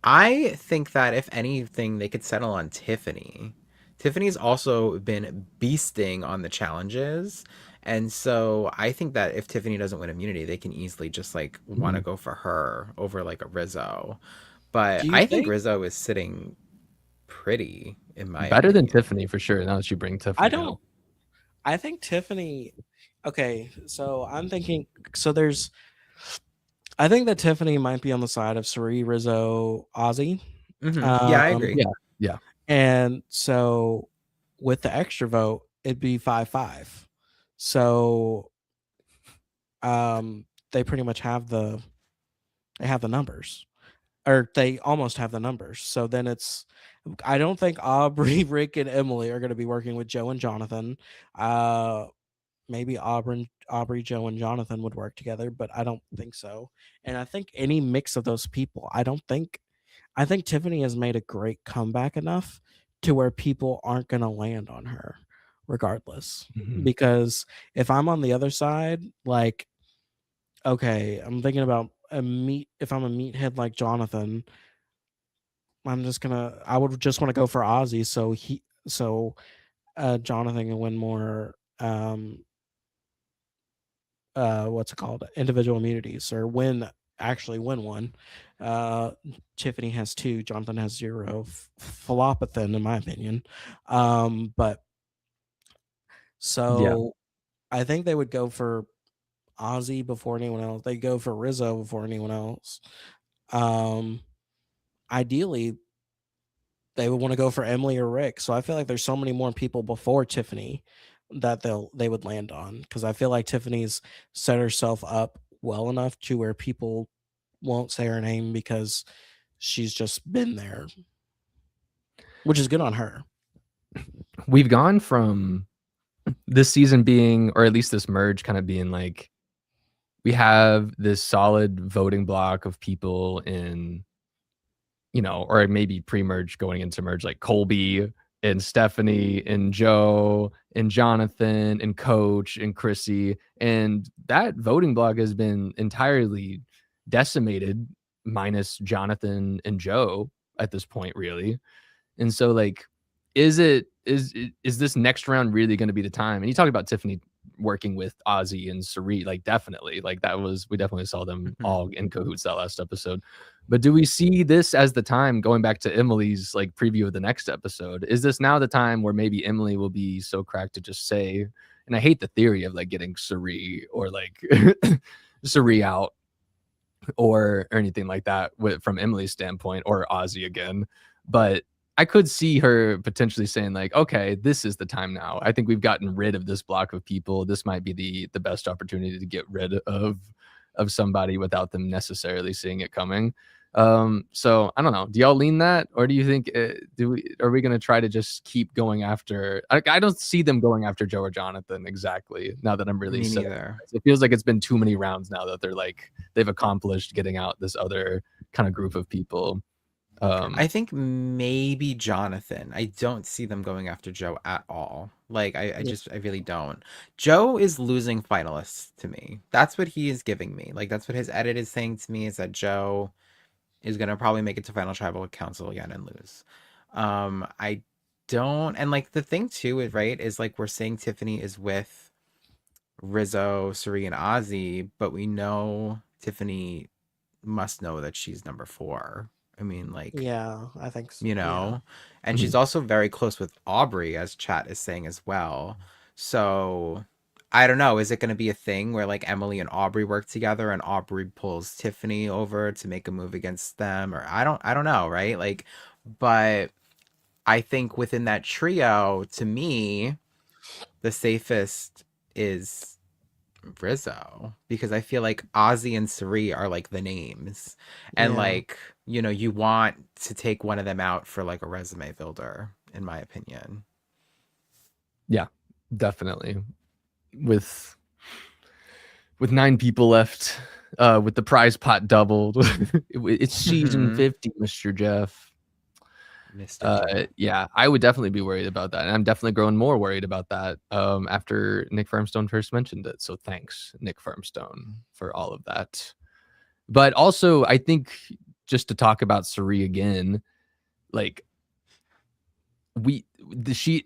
I think that if anything, they could settle on Tiffany. Tiffany's also been beasting on the challenges. And so I think that if Tiffany doesn't win immunity, they can easily just like want to go for her over like a Rizzo. But Do you I think think? Rizzo is sitting pretty, in my Better than opinion. Tiffany for sure. Now that you bring Tiffany I up. don't. I think Tiffany. Okay, so I'm thinking. So there's. I think that Tiffany might be on the side of Cirie, Rizzo, Ozzy. Yeah, I agree. Yeah. And so with the extra vote, it'd be 5-5. So they pretty much have the numbers. Or they almost have the numbers. So then I don't think Aubrey, Rick, and Emily are going to be working with Joe and Jonathan. Maybe Aubrey, Joe, and Jonathan would work together, but I don't think so. And I think any mix of those people, I think Tiffany has made a great comeback enough to where people aren't going to land on her regardless. Mhm. Because if I'm on the other side, like, okay, I'm thinking about if I'm a meathead like Jonathan, I would just want to go for Ozzy so Jonathan can win more what's it called, individual immunities, or actually win one. Tiffany has 2, Jonathan has 0. Philopathin, in my opinion. But so I think they would go for Ozzy before anyone else. They go for Rizzo before anyone else. Ideally, they would want to go for Emily or Rick. So I feel like there's so many more people before Tiffany that they would land on, because I feel like Tiffany's set herself up well enough to where people won't say her name because she's just been there, which is good on her. We've gone from this season being, or at least this merge kind of being like, we have this solid voting block of people in, or maybe pre-merge going into merge, like Colby and Stephanie and Joe and Jonathan and Coach and Chrissy. And that voting block has been entirely decimated, minus Jonathan and Joe at this point, really. And so like, is this next round really going to be the time? And you talk about Tiffany working with Ozzy and Cirie, like definitely, like we definitely saw them all in cahoots that last episode. But do we see this as the time, going back to Emily's like preview of the next episode? Is this now the time where maybe Emily will be so cracked to just say, and I hate the theory of like getting Cirie or like Cirie out or anything like that from Emily's standpoint, or Ozzy again, but I could see her potentially saying like, okay, this is the time now. I think we've gotten rid of this block of people. This might be the best opportunity to get rid of somebody without them necessarily seeing it coming. So I don't know. Do y'all lean that, or do you think are we going to try to just keep going after? I don't see them going after Joe or Jonathan exactly. Now that I'm really Me neither. it feels like it's been too many rounds now that they've accomplished getting out this other kind of group of people. I think maybe Jonathan. I don't see them going after Joe at all. Like I really don't. Joe is losing finalists to me. That's what he is giving me. Like that's what his edit is saying to me, is that Joe is gonna probably make it to final tribal council again and lose. I don't, and like the thing too is, right, is like we're saying Tiffany is with Rizzo, Cirie, and Ozzy, but we know Tiffany must know that she's number 4. I mean, like, Yeah, I think so. you know, and she's also very close with Aubrey, as chat is saying as well. So I don't know. Is it going to be a thing where like Emily and Aubrey work together and Aubrey pulls Tiffany over to make a move against them? Or I don't know, right? Like, but I think within that trio, to me, the safest is Rizzo, because I feel like Ozzy and Sari are like the names, and Yeah. like, you know, you want to take one of them out for like a resume builder, in my opinion. Yeah, definitely. With 9 people left, with the prize pot doubled, it's season 50, Mr. Jeff. Mr. Jeff. Yeah, I would definitely be worried about that, and I'm definitely growing more worried about that after Nick Firmstone first mentioned it. So thanks, Nick Firmstone, for all of that. But also, I think, just to talk about Sari again, like,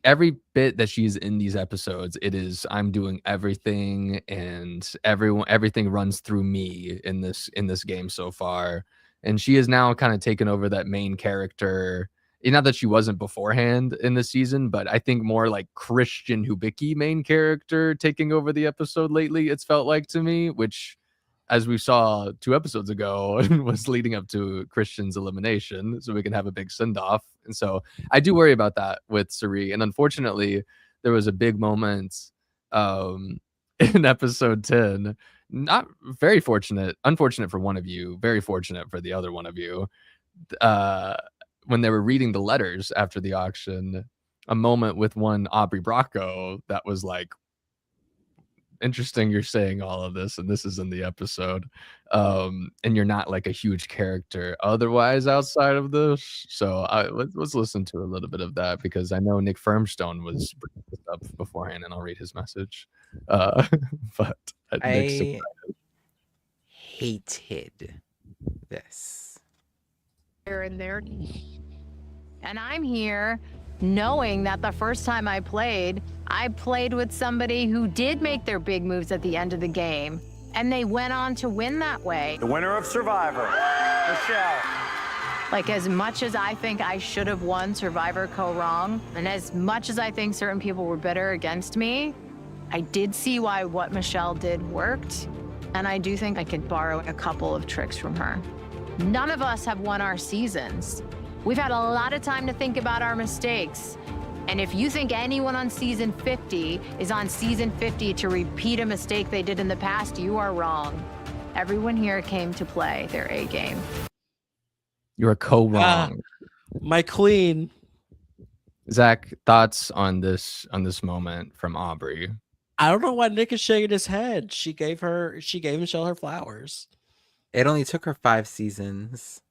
every bit that she's in these episodes, it is, I'm doing everything, and everything runs through me in this game so far. And she is now kind of taken over that main character. Not that she wasn't beforehand in the season, but I think more like Christian Hubicki main character taking over the episode lately, it's felt like to me, which, as we saw 2 episodes ago, was leading up to Christian's elimination, so we can have a big send-off. And so I do worry about that with Sari. And unfortunately, there was a big moment in episode 10. Not very fortunate, unfortunate for one of you, very fortunate for the other one of you. When they were reading the letters after the auction, a moment with one Aubrey Bracco that was like, interesting you're saying all of this, and this is in the episode, and you're not like a huge character otherwise outside of this. So let's listen to a little bit of that, because I know Nick Firmstone was bringing this up beforehand, and I'll read his message. But I hated this. Here and there. And I'm here knowing that the first time I played with somebody who did make their big moves at the end of the game, and they went on to win that way. The winner of Survivor, Michelle. Like, as much as I think I should have won Survivor Co-Wrong, and as much as I think certain people were bitter against me, I did see why what Michelle did worked, and I do think I could borrow a couple of tricks from her. None of us have won our seasons. We've had a lot of time to think about our mistakes. And if you think anyone on season 50 is on season 50 to repeat a mistake they did in the past, you are wrong. Everyone here came to play their A game. You're a co-wrong. My queen. Zach, thoughts on this moment from Aubrey? I don't know why Nick is shaking his head. She gave Michelle her flowers. It only took her 5 seasons.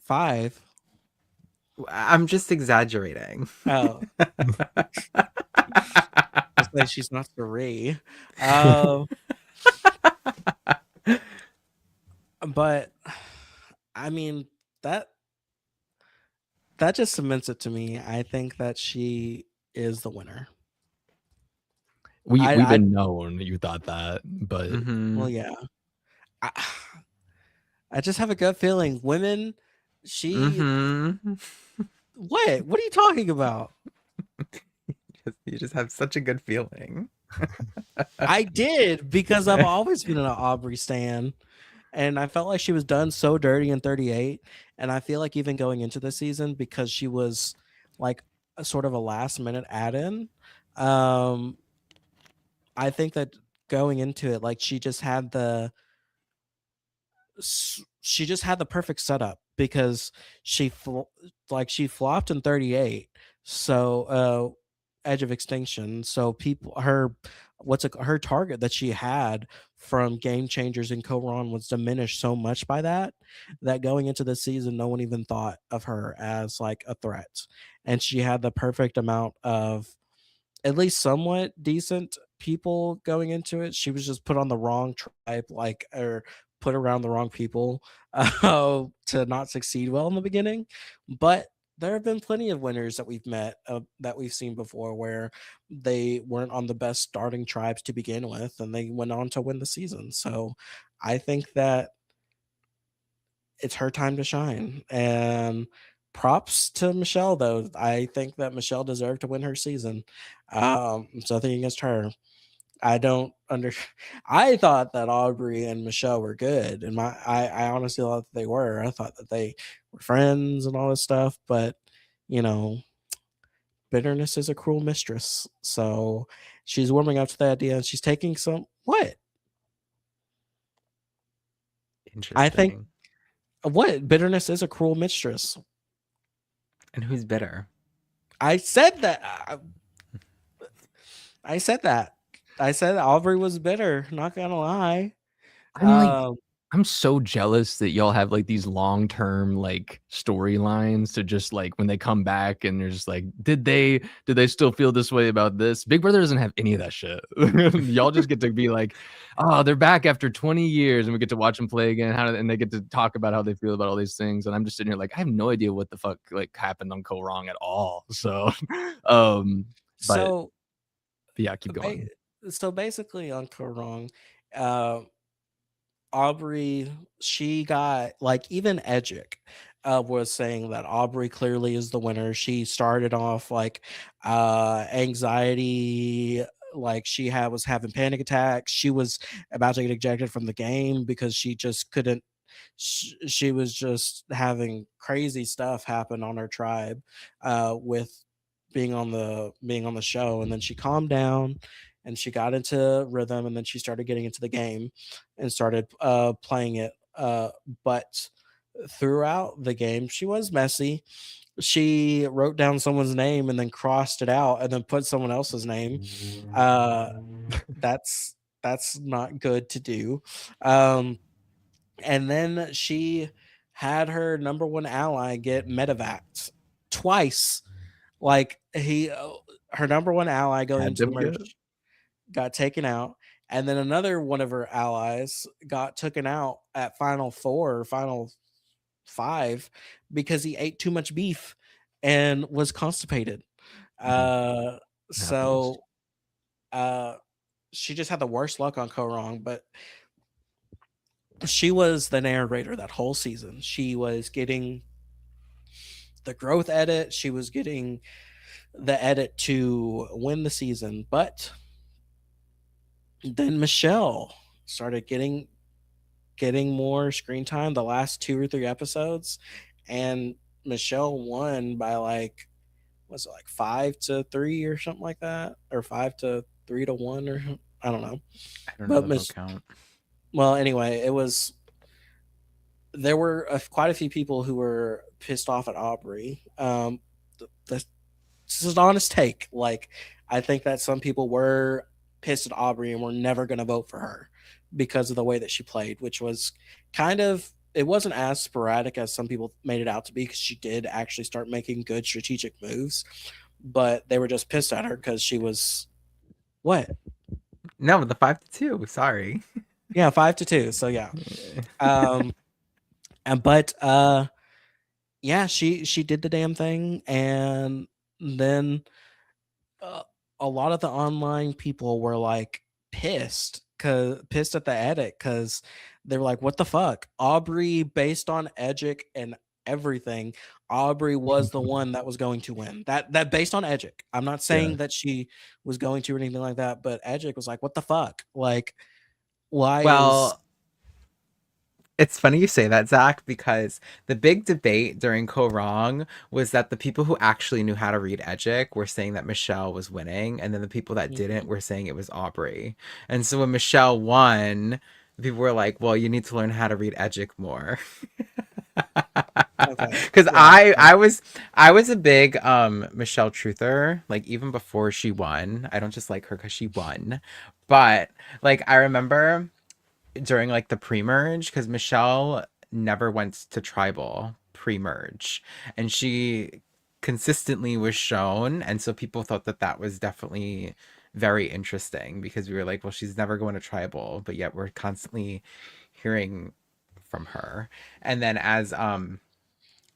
5. I'm just exaggerating. Oh. Like she's not Sari. But I mean, that just cements it to me. I think that she is the winner. We've been known you thought that, but well, yeah. I just have a gut feeling. Women, What are you talking about? You just have such a good feeling. I did, because I've always been an Aubrey stan, and I felt like she was done so dirty in 38. And I feel like even going into the season, because she was like a sort of a last minute add-in, I think that going into it, like she just had the perfect setup, because she flopped in 38, so Edge of Extinction. So her target that she had from Game Changers and Koran was diminished so much by that going into the season, no one even thought of her as like a threat, and she had the perfect amount of at least somewhat decent people going into it. She was just put on the wrong tribe, or put around the wrong people to not succeed well in the beginning. But there have been plenty of winners that we've met, that we've seen before, where they weren't on the best starting tribes to begin with, and they went on to win the season. So I think that it's her time to shine. And props to Michelle, though. I think that Michelle deserved to win her season. So I think against her. I don't under. I thought that Aubrey and Michelle were good, and I honestly thought that they were. I thought that they were friends and all this stuff, but you know, bitterness is a cruel mistress. So she's warming up to the idea, and she's taking some what I think. Interesting. What bitterness is a cruel mistress. And who's bitter? I said that. I said that. I said Aubrey was bitter. Not gonna lie. I'm like, Um, I'm so jealous that y'all have like these long-term like storylines to just like when they come back and they're just like, did they still feel this way about this? Big Brother doesn't have any of that shit. Y'all just get to be like, oh, they're back after 20 years and we get to watch them play again. And they get to talk about how they feel about all these things. And I'm just sitting here like, I have no idea what the fuck like happened on Co Wrong at all. So but so yeah, keep going. so basically on Co Wrong, uh, Aubrey, she got like even Edgic was saying that Aubrey clearly is the winner. She started off like anxiety, like was having panic attacks. She was about to get ejected from the game because she just couldn't. She was just having crazy stuff happen on her tribe with being on the show, and then she calmed down and she got into rhythm, and then she started getting into the game and started playing it. But throughout the game, she was messy. She wrote down someone's name and then crossed it out and then put someone else's name. That's not good to do. And then she had her number one ally get medevaced twice. Like her number one ally going Had into the them get merge got taken out, and then another one of her allies got taken out at final four or final five because he ate too much beef and was constipated. happens. So she just had the worst luck on Co Wrong, but she was the narrator that whole season. She was getting the growth edit, she was getting the edit to win the season, but then Michelle started getting more screen time the last 2 or 3 episodes, and Michelle won by like was it like 5-3 or something like that, or 5-3-1 or I don't know. I don't know But the Mich- vote count. well, anyway, there were quite a few people who were pissed off at Aubrey. This is an honest take. Like, I think that some people were pissed at Aubrey and were never going to vote for her because of the way that she played, which was kind of, it wasn't as sporadic as some people made it out to be, because she did actually start making good strategic moves, but they were just pissed at her because she was what? No, the 5-2. Sorry. Yeah, 5-2. So yeah. Yeah, she did the damn thing, and then a lot of the online people were like pissed at the edit, because they were like, what the fuck? Aubrey, based on Edgic and everything, Aubrey was the one that was going to win. That based on Edgic. I'm not saying that she was going to or anything like that, but Edgic was like, what the fuck? Like, why Well, it's funny you say that, Zach, because the big debate during Co Wrong was that the people who actually knew how to read Edgic were saying that Michelle was winning, and then the people that didn't were saying it was Aubrey. And so when Michelle won, people were like, well, you need to learn how to read Edgic more. Because I was a big Michelle truther, like even before she won. I don't just like her because she won, but like I remember during like the pre-merge, because Michelle never went to tribal pre-merge, and she consistently was shown, and so people thought that that was definitely very interesting, because we were like, well, she's never going to tribal, but yet we're constantly hearing from her. And then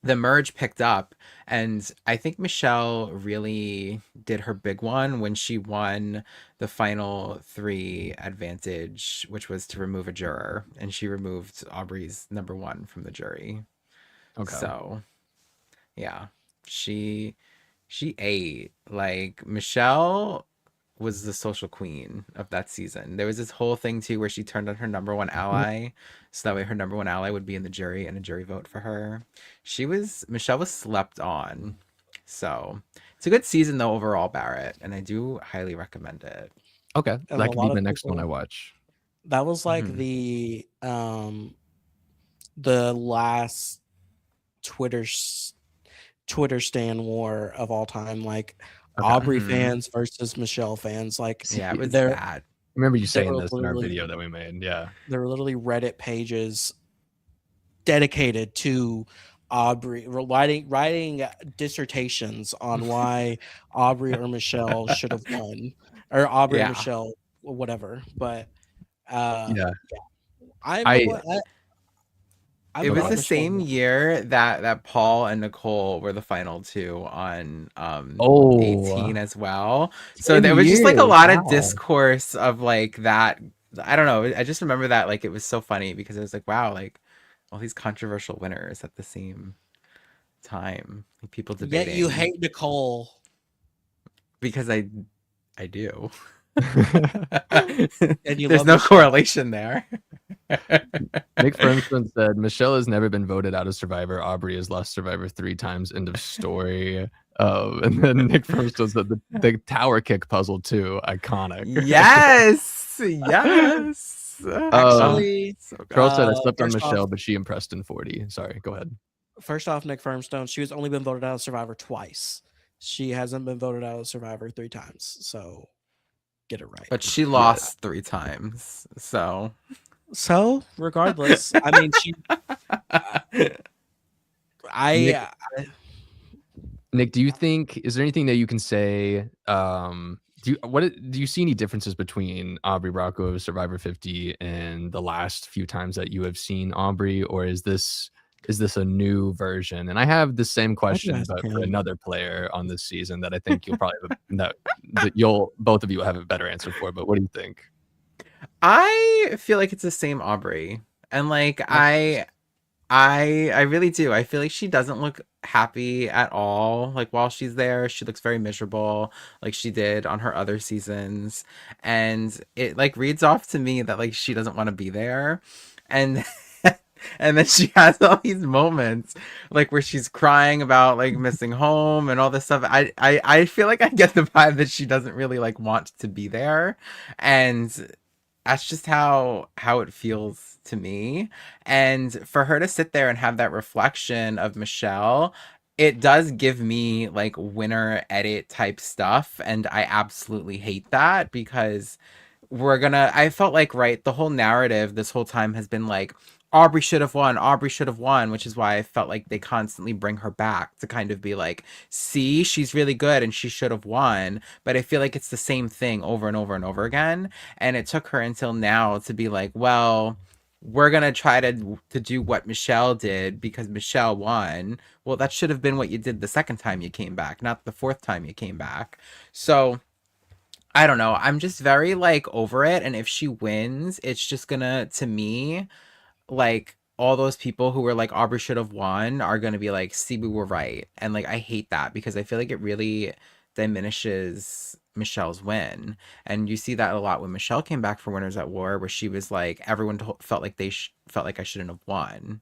the merge picked up, and I think Michelle really did her big one when she won the final 3 advantage, which was to remove a juror, and she removed Aubrey's number 1 from the jury. Okay. So yeah, she ate. Like, Michelle was the social queen of that season. There was this whole thing too where she turned on her number 1 ally, so that way her number 1 ally would be in the jury and a jury vote for her. Michelle was slept on. So it's a good season though overall, Barrett, and I do highly recommend it. Okay, And that a could be lot the of next one I people, watch. that was like Mhm. the last Twitter Twitter stan war of all time, like Okay. Aubrey Mhm. fans versus Michelle fans. Like Yeah, it was there bad. I remember you there saying were this in our literally video that we made. Yeah. there were literally Reddit pages dedicated to Aubrey writing dissertations on why Aubrey or Michelle should have won, or Aubrey or Yeah. Michelle, or whatever. But Yeah. I'm a I what I'm It a Go was what the ahead. Michelle same won. year that Paul and Nicole were the final 2 on Oh, 18 as well. So same there was just like a year. lot of Wow. discourse of like that. I don't know. I just remember that like it was so funny because it was like, wow, like all these controversial winners at the same time. Like, people Yet you debating hate Nicole. because I do. And you There's love no Michelle. correlation there. Nick Firmstone said Michelle has never been voted out of Survivor. Aubrey has lost Survivor 3 times. End of story. And then Nick Firmstone said the tower kick puzzle too. Iconic. Yes. Yes. Actually, So Charles good. said I slept on first off, Michelle, but she impressed in 40. Sorry, go ahead. Nick Firmstone, she has only been voted out of Survivor twice. She hasn't been voted out of Survivor 3 times. So get it right. But she Yeah. lost 3 times. So So regardless, I mean, Nick, I Nick, do you think is there anything that you can say? Do you see any differences between Aubrey Rocco of Survivor 50 and the last few times that you have seen Aubrey, or is this a new version? And I have the same why'd you question, ask but for him? another player on this season that I think you'll probably have that you'll both of you will have a better answer for. But what do you think? I feel like it's the same Aubrey. And like I really do. I feel like she doesn't look happy at all. Like, while she's there, she looks very miserable, like she did on her other seasons. And it like reads off to me that like she doesn't want to be there. And and then she has all these moments like where she's crying about like missing home and all this stuff. I feel like I get the vibe that she doesn't really like want to be there. And that's just how it feels to me. And for her to sit there and have that reflection of Michelle, it does give me like winner edit type stuff, and I absolutely hate that because I felt like, right, the whole narrative this whole time has been like Aubrey should have won, Aubrey should have won, which is why I felt like they constantly bring her back to kind of be like, see, she's really good and she should have won. But I feel like it's the same thing over and over and over again. And it took her until now to be like, well, we're gonna try to do what Michelle did because Michelle won. Well, that should have been what you did the second time you came back, not the fourth time you came back. So I don't know. I'm just very like over it. And if she wins, it's just gonna, to me, like all those people who were like Aubrey should have won are gonna be like, see, we were right. And like I hate that because I feel like it really diminishes Michelle's win. And you see that a lot when Michelle came back for Winners at War, where she was like, everyone felt like felt like I shouldn't have won.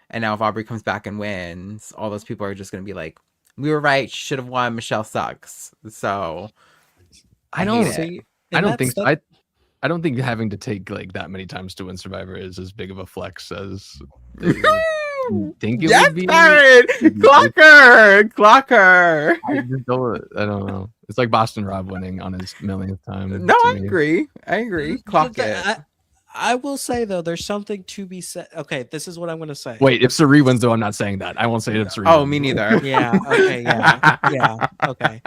And now if Aubrey comes back and wins, all those people are just gonna be like, we were right, she should have won, Michelle sucks. So I I hate don't. it. See, I and don't think that's so. that. I don't think having to take like that many times to win Survivor is as big of a flex as you think it Yes, would be. Barrett! Clocker! I just don't. I don't know. It's like Boston Rob winning on his millionth time No, to I me. agree. I agree. Clock Th- it. I will say though, there's something to be said. Okay, this is what I'm gonna say. Wait, if Sari wins, though, I'm not saying that. I won't say it if Sari Oh, wins. me neither. Yeah. Okay. Yeah. Yeah. Okay.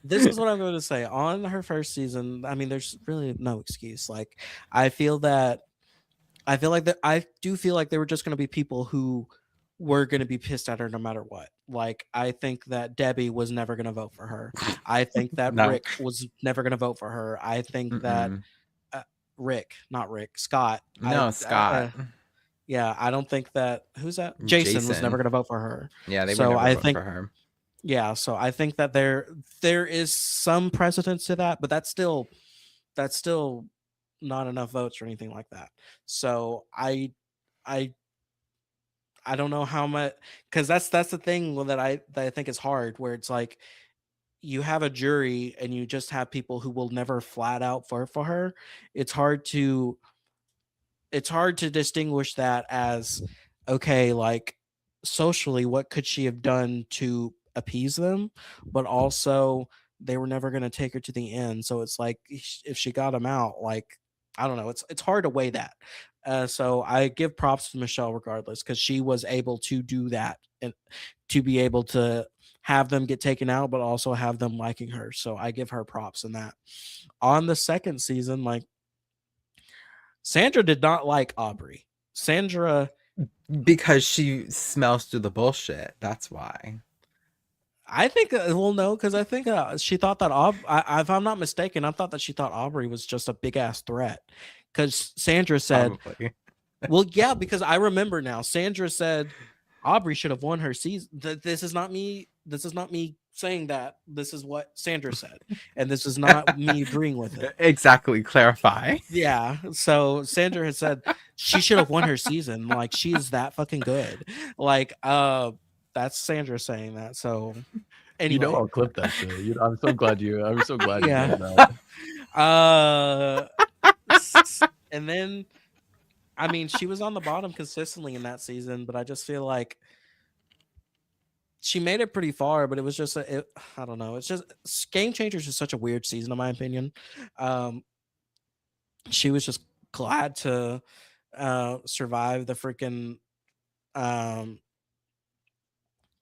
This is what I'm going to say. On her first season, I mean, there's really no excuse. Like, I feel like that. I do feel like there were just going to be people who were going to be pissed at her no matter what. Like, I think that Debbie was never going to vote for her. I think that No. Rick was never going to vote for her. I think that not Rick, Scott. No, Scott. Yeah, I don't think that. Who's that? Jason was never Jason. going to vote for her. Yeah, they So would never I vote think for her. Yeah, so I think that there is some precedence to that, but that's still not enough votes or anything like that. So I I don't know how much, because that's the thing that I think is hard, where it's like you have a jury and you just have people who will never flat out vote for her. It's hard to distinguish that as, okay, like, socially, what could she have done to appease them, but also they were never going to take her to the end. So it's like, if she got him out, like, I don't know, it's hard to weigh that. So I give props to Michelle regardless, because she was able to do that and to be able to have them get taken out, but also have them liking her. So I give her props in that. On the second season, like, Sandra did not like Aubrey. Sandra, Because she smells through the bullshit. That's why. I think, well, no, because I think she thought that if I'm not mistaken, I thought that she thought Aubrey was just a big ass threat. Because Sandra said, Probably. well, yeah, because I remember now. Sandra said Aubrey should have won her season. This is not me. This is not me saying that. This is what Sandra said, and this is not me agreeing with it. Exactly. Clarify. Yeah. So Sandra had said she should have won her season. Like, she's that fucking good. Like, that's Sandra saying that. So anyway, I'll clip that shit. I'm so glad you. I'm so glad you Yeah. did that. And then, I mean, she was on the bottom consistently in that season, but I just feel like she made it pretty far. But it was just I don't know. It's just, Game Changers is such a weird season, in my opinion. She was just glad to survive the freaking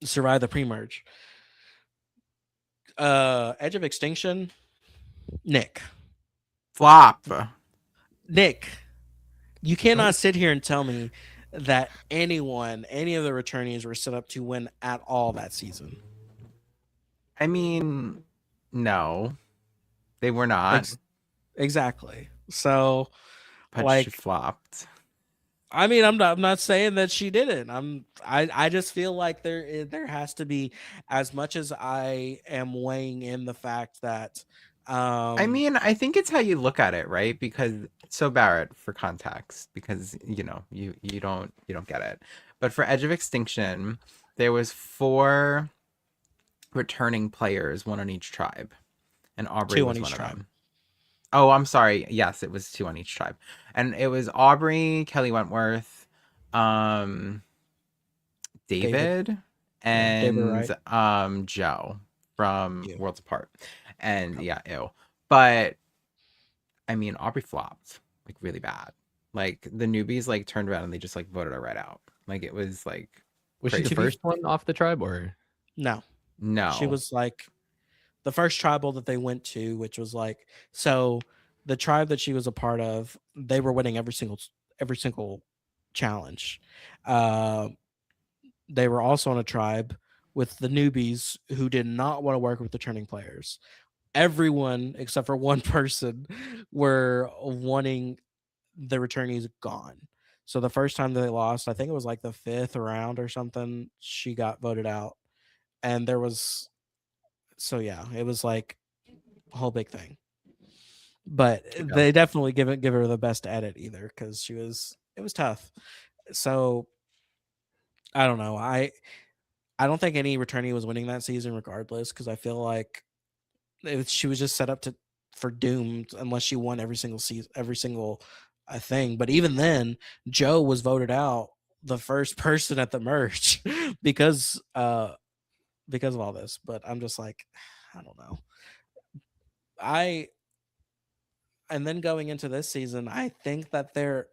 survive the pre-merge. Edge of Extinction, Nick, Flop. you cannot sit here and tell me that any of the returnees were set up to win at all that season. I mean, no, they were not. Exactly. So, But like, she flopped. I mean, I'm not saying that she didn't. I just feel like there has to be, as much as I am weighing in the fact that I mean, I think it's how you look at it, right? Because so Barrett, for context, because you don't get it. But for Edge of Extinction, there was 4 returning players, 1 on each tribe. And Aubrey 2 was on one each of tribe. them. Oh, I'm sorry. Yes, it was 2 on each tribe. And it was Aubrey, Kelly Wentworth, David, and Wright. Joe from Ew. Worlds Apart. And yeah, ew. But I mean, Aubrey flopped like really bad. Like, the newbies like turned around and they just like voted her right out. Like, it was like, Was she the crazy. first one off the tribe, or No. No, She was like the first tribal that they went to, which was like, so the tribe that she was a part of, they were winning every single challenge. They were also on a tribe with the newbies who did not want to work with returning players. Everyone except for one person were wanting the returnees gone. So the first time they lost, I think it was like the 5th round or something, she got voted out. And there was, so yeah, it was like a whole big thing. But they definitely give her the best edit either, because it was tough. So I don't know. I don't think any returnee was winning that season regardless, because I feel like she was just set up for doomed unless she won every single season, every single thing. But even then, Joe was voted out, the first person at the merge, because of all this. But I'm just like, I don't know. And then going into this season, I think that there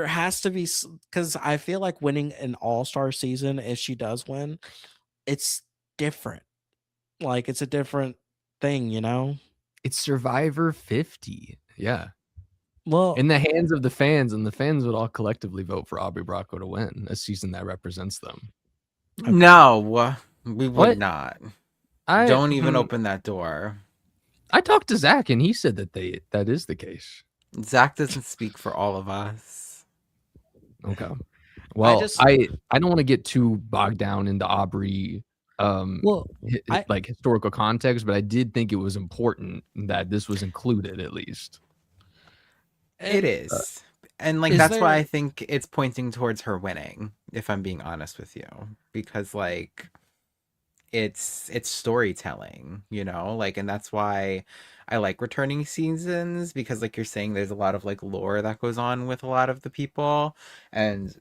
has to be, because I feel like winning an all-star season, if she does win, it's different. Like, it's a different thing, It's Survivor 50. Yeah. Well, in the hands of the fans, and the fans would all collectively vote for Aubrey Bracco to win a season that represents them. No, we would What? not. I Don't even open that door. I talked to Zach, and he said that is the case. Zack doesn't speak for all of us. Okay. Well, just- I don't want to get too bogged down into Aubrey, well, like historical context, but I did think it was important that this was included at least. It is. And like is that's why I there- think it's pointing towards her winning, if I'm being honest with you. Because like it's storytelling, you know? Like, and that's why I like returning seasons, because like you're saying, there's a lot of like lore that goes on with a lot of the people. And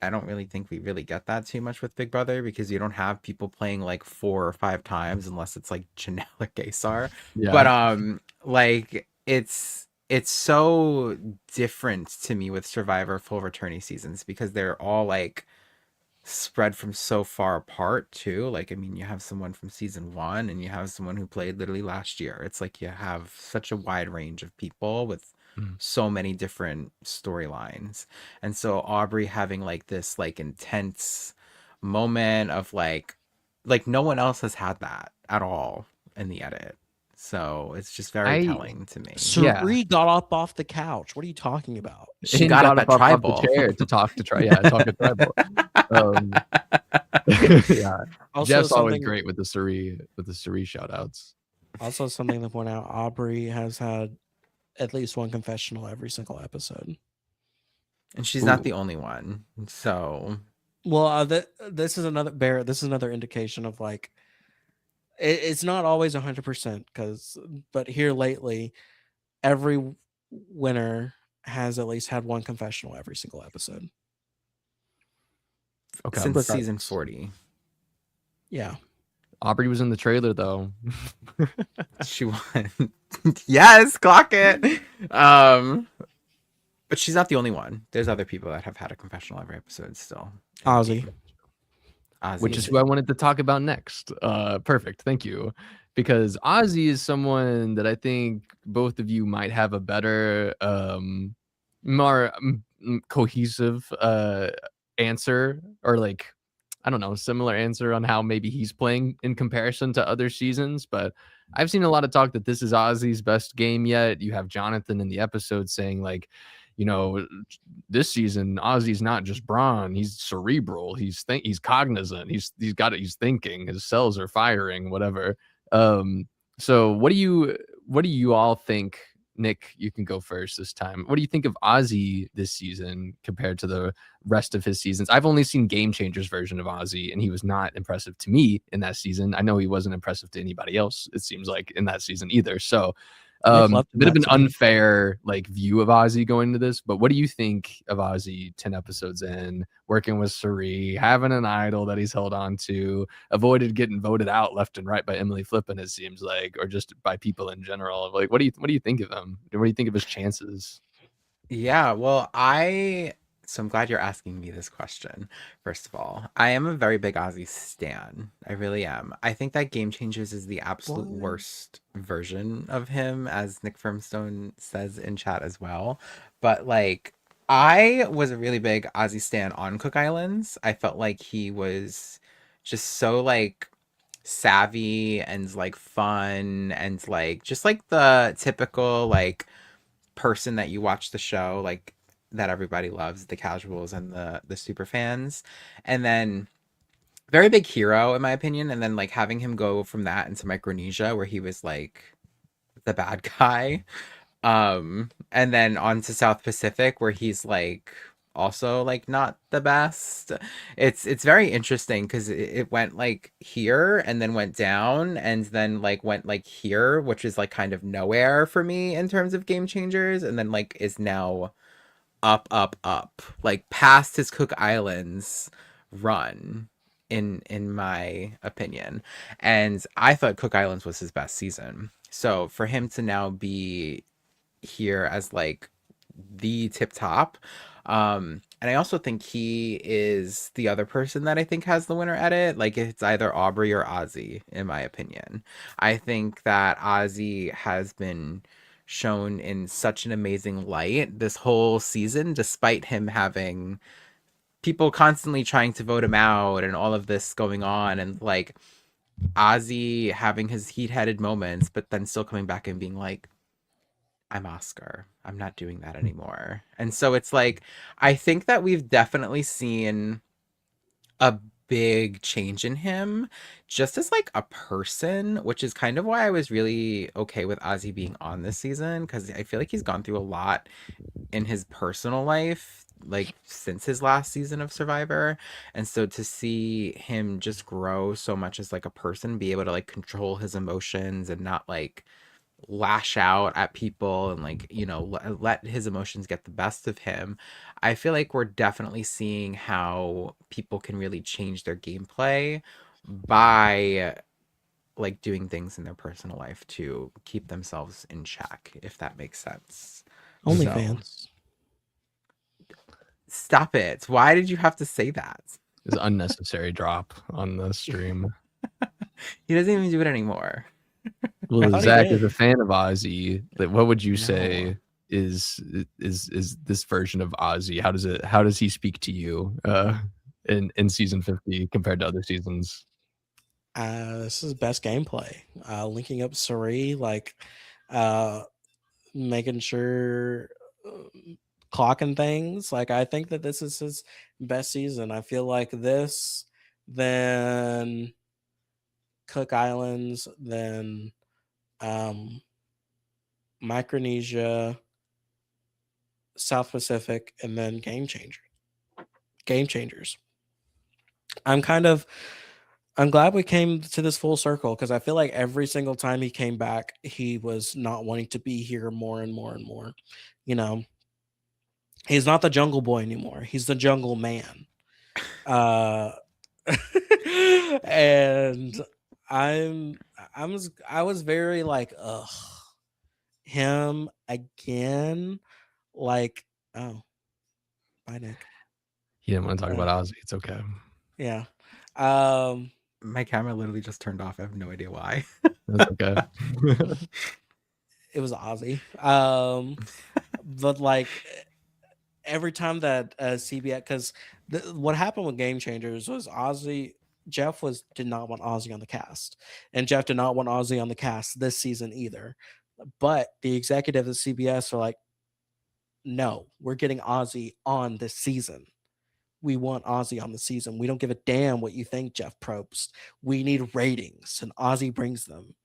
I don't really think we really get that too much with Big Brother, because you don't have people playing like 4 or 5 times unless it's like Janelle or Gaysar. Yeah. But like it's so different to me with Survivor full returning seasons, because they're all like spread from so far apart too. Like, I mean, you have someone from season 1 and you have someone who played literally last year. It's like you have such a wide range of people with so many different storylines. And so Aubrey having like this like intense moment of like no one else has had that at all in the edit. So it's just very telling to me. Suri got up off the couch. What are you talking about? She got up at off Tribal. the chair to talk to talk to Tribal. Yeah. Also, Jeff's always something- great with the Suri shout outs. Also, something to point out: Aubrey has had at least one confessional every single episode, and she's not the only one. So, well, this is another Barrett. This is another indication of like it's not always 100% but here lately, every winner has at least had one confessional every single episode. Okay. Since season 40. Yeah. Aubrey was in the trailer though. She won. Yes, clock it. But she's not the only one. There's other people that have had a confessional every episode still. Ozzy. Which is who I wanted to talk about next. Perfect. Thank you. Because Ozzy is someone that I think both of you might have a better, more cohesive answer, or like, I don't know, similar answer on how maybe he's playing in comparison to other seasons. But I've seen a lot of talk that this is Ozzy's best game yet. You have Jonathan in the episode saying like, you know, this season Ozzy's not just brawn, he's cerebral, he's cognizant, he's thinking, his cells are firing, whatever. So what do you all think? Nick, you can go first this time. What do you think of Ozzy this season compared to the rest of his seasons? I've only seen Game Changers version of Ozzy, and he was not impressive to me in that season. I know he wasn't impressive to anybody else, it seems like, in that season either. So a bit of an unfair like view of Ozzy going into this, but what do you think of Ozzy 10 episodes in, working with Suri, having an idol that he's held on to, avoided getting voted out left and right by Emily Flippin, it seems like, or just by people in general? Like, what do you think of him? What do you think of his chances? Yeah, well, so I'm glad you're asking me this question. First of all, I am a very big Ozzy stan. I really am. I think that Game Changers is the absolute worst version of him, as Nick Firmstone says in chat as well. But like, I was a really big Ozzy stan on Cook Islands. I felt like he was just so like savvy and like fun and like just like the typical like person that you watch the show like that everybody loves, the casuals and the super fans. And then very big hero in my opinion, and then like having him go from that into Micronesia where he was like the bad guy, and then on to South Pacific where he's like also like not the best. It's very interesting because it went like here and then went down and then like went like here, which is like kind of nowhere for me in terms of Game Changers, and then like is now up, like past his Cook Islands run in my opinion. And I thought Cook Islands was his best season. So for him to now be here as like the tip top, and I also think he is the other person that I think has the winner edit. Like it's either Aubrey or Ozzy, in my opinion. I think that Ozzy has been shown in such an amazing light this whole season, despite him having people constantly trying to vote him out and all of this going on, and like Ozzy having his heat-headed moments, but then still coming back and being like, I'm Oscar. I'm not doing that anymore. And so it's like, I think that we've definitely seen a big change in him just as like a person, which is kind of why I was really okay with Ozzy being on this season, because I feel like he's gone through a lot in his personal life, like since his last season of Survivor. And so to see him just grow so much as like a person, be able to like control his emotions and not like lash out at people and like, you know, let his emotions get the best of him. I feel like we're definitely seeing how people can really change their gameplay by like doing things in their personal life to keep themselves in check, if that makes sense. OnlyFans. Stop it. Why did you have to say that? It's an unnecessary drop on the stream. He doesn't even do it anymore. Well, thought he Zach did. is a fan of Ozzy. Like, what would you No. say is this version of Ozzy? How does he speak to you in season 50 compared to other seasons? This is best gameplay. Linking up Suri, like making sure clocking things. Like I think that this is his best season. I feel like this, then Cook Islands, then Micronesia, South Pacific, and then Game Changers. I'm glad we came to this full circle, because I feel like every single time he came back, he was not wanting to be here more and more and more. You know, he's not the jungle boy anymore. He's the jungle man. And I was very like, ugh, him again. Like, oh, bye, Nick. He didn't want to talk about Ozzy. It's okay. Yeah. My camera literally just turned off. I have no idea why. That's okay. It was Ozzy. But like every time that CBS, because what happened with Game Changers was Jeff did not want Ozzy on the cast, and Jeff did not want Ozzy on the cast this season either. But the executives at CBS are like, no, we're getting Ozzy on this season. We want Ozzy on the season. We don't give a damn what you think, Jeff Probst. We need ratings, and Ozzy brings them.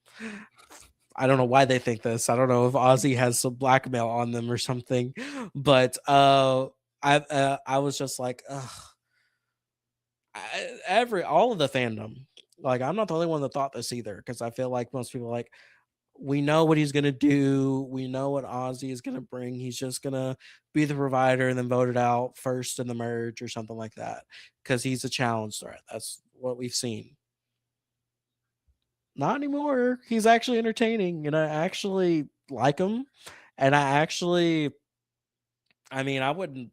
I don't know why they think this. I don't know if Ozzy has some blackmail on them or something, but I was just like, ugh. All of the fandom, like I'm not the only one that thought this either, because I feel like most people are like, we know what he's gonna do, we know what Ozzy is gonna bring. He's just gonna be the provider and then voted out first in the merge or something like that, because he's a challenge threat. That's what we've seen. Not anymore. He's actually entertaining, and I actually like him. And I mean, I wouldn't.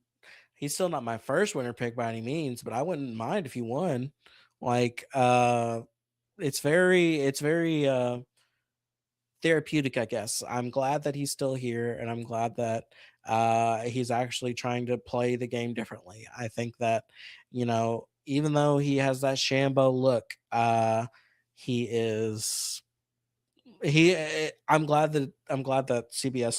He's still not my first winner pick by any means, but I wouldn't mind if he won. Like, it's very therapeutic, I guess. I'm glad that he's still here, and I'm glad that he's actually trying to play the game differently. I think that, you know, even though he has that Shambo look, I'm glad that CBS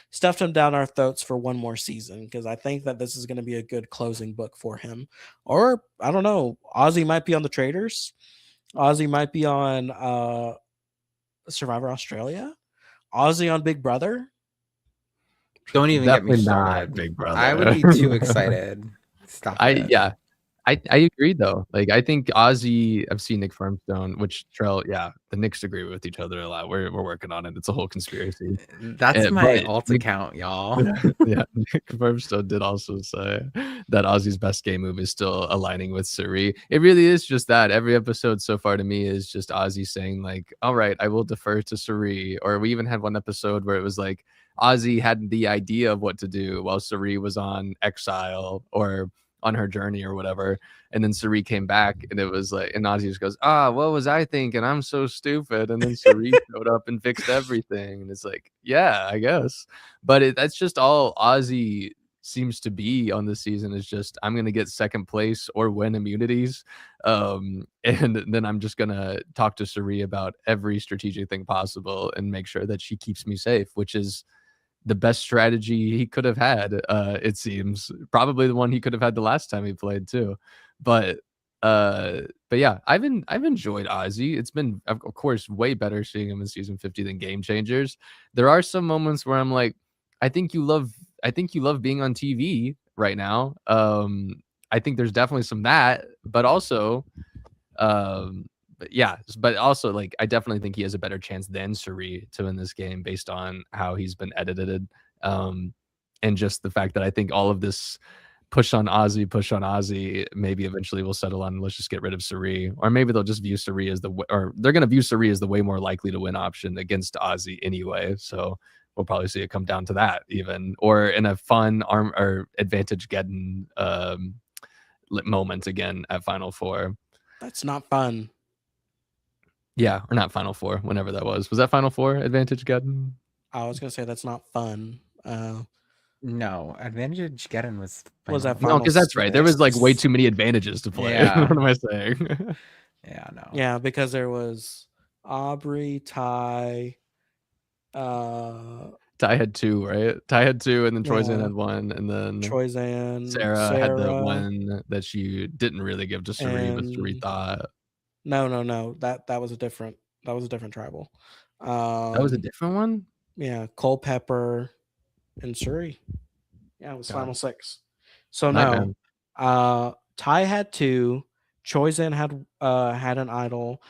stuffed him down our throats for one more season, because I think that this is going to be a good closing book for him. Or I don't know, Ozzy might be on the Traders. Ozzy might be on Survivor Australia. Ozzy on Big Brother. Don't even get me Definitely started. not Big Brother. I would be too excited. Stop it. Yeah. I agree though. Like I think Ozzy, I've seen Nick Firmstone, which Trell, yeah, the Knicks agree with each other a lot. We're working on it. It's a whole conspiracy. That's my but alt account, y'all. Yeah, Nick Firmstone did also say that Ozzy's best game move is still aligning with Suri. It really is just that. Every episode so far to me is just Ozzy saying like, all right, I will defer to Suri. Or we even had one episode where it was like Ozzy had the idea of what to do while Suri was on exile, or on her journey or whatever. And then Suri came back, and it was like, and Ozzy just goes, "Ah, what was I thinking? I'm so stupid." And then Suri showed up and fixed everything, and it's like, yeah, I guess. But that's just all Ozzy seems to be on the season, is just, I'm gonna get second place or win immunities, and then I'm just gonna talk to Suri about every strategic thing possible and make sure that she keeps me safe, which is the best strategy he could have had. It seems probably the one he could have had the last time he played too. But but yeah, I've enjoyed Ozzy. It's been, of course, way better seeing him in season 50 than Game Changers. There are some moments where I'm like, I think you love being on TV right now. I think there's definitely some that, but also but yeah, but also, like, I definitely think he has a better chance than Suri to win this game based on how he's been edited. And just the fact that I think all of this push on Ozzy, maybe eventually will settle on, let's just get rid of Suri, or maybe they'll just view Suri as or they're going to view Suri as the way more likely to win option against Ozzy anyway. So we'll probably see it come down to that, even, or in a fun arm or advantage getting moment again at Final Four. That's not fun. Yeah, or not Final Four, whenever that was. Was that Final Four advantage getting? I was gonna say that's not fun. No, Advantage Geddon was that No, Final because that's right. There was like way too many advantages to play. Yeah. What am I saying? Yeah, no. Yeah, because there was Aubrey, Ty. Ty had 2, right? Ty had 2, and then Troyzan Yeah. had 1, and then Troyzan, Sarah had the 1 that she didn't really give to Suri, but Suri and- thought. No. That was a different tribal. That was a different one? Yeah, Culpepper and Suri. Yeah, it was Got Final it. 6. So My no. Ty had 2. Choizen had an idol.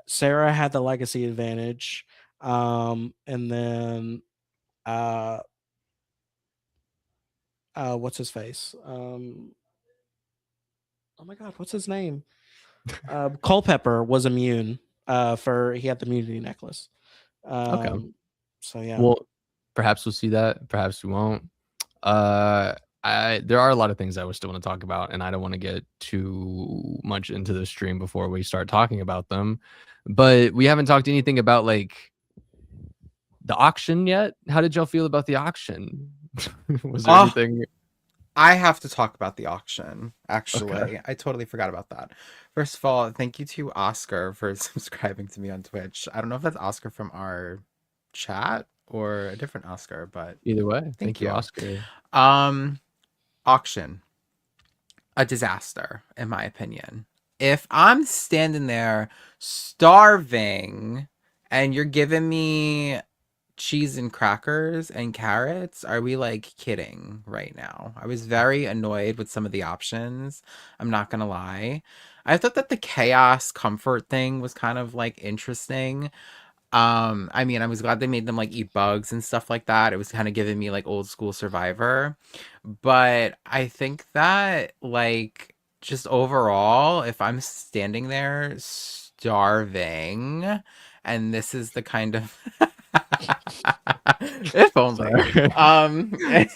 Sarah had the legacy advantage. And then what's his face? Oh my god, what's his name? Culpepper was immune. He had the immunity necklace. Okay. So yeah. Well, perhaps we'll see that. Perhaps we won't. There are a lot of things I still want to talk about, and I don't want to get too much into the stream before we start talking about them. But we haven't talked anything about like the auction yet. How did y'all feel about the auction? Was there anything? I have to talk about the auction, actually. Okay. I totally forgot about that. First of all, thank you to Oscar for subscribing to me on Twitch. I don't know if that's Oscar from our chat or a different Oscar, but Either way, thank you, you. Oscar. Auction. A disaster, in my opinion. If I'm standing there starving and you're giving me cheese and crackers and carrots, are we like kidding right now? I was very annoyed with some of the options. I'm not gonna lie. I thought that the chaos comfort thing was kind of like interesting. I mean, I was glad they made them like eat bugs and stuff like that. It was kind of giving me like old school Survivor. But I think that like just overall, if I'm standing there starving and this is the kind of if only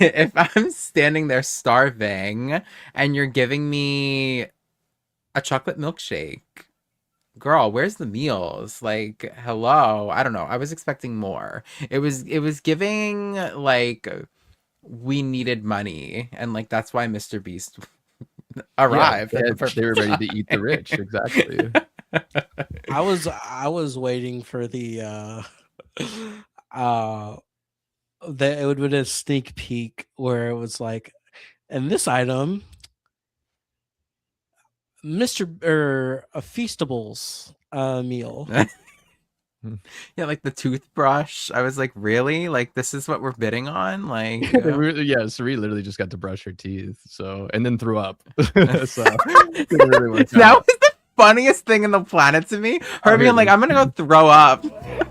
if I'm standing there starving and you're giving me a chocolate milkshake, girl, where's the meals? Like, hello. I don't know. I was expecting more. It was giving like we needed money, and like that's why Mr. Beast arrived. Yeah, they were ready to eat the rich. Exactly. I was waiting for the that it would have been a sneak peek where it was like, and this item, a Feastables meal. Yeah, like the toothbrush. I was like, really? Like, this is what we're bidding on? Like, Suri literally just got to brush her teeth, and then threw up. So it really worked that out. was the funniest thing in the planet to me. Her being like, I'm gonna go throw up.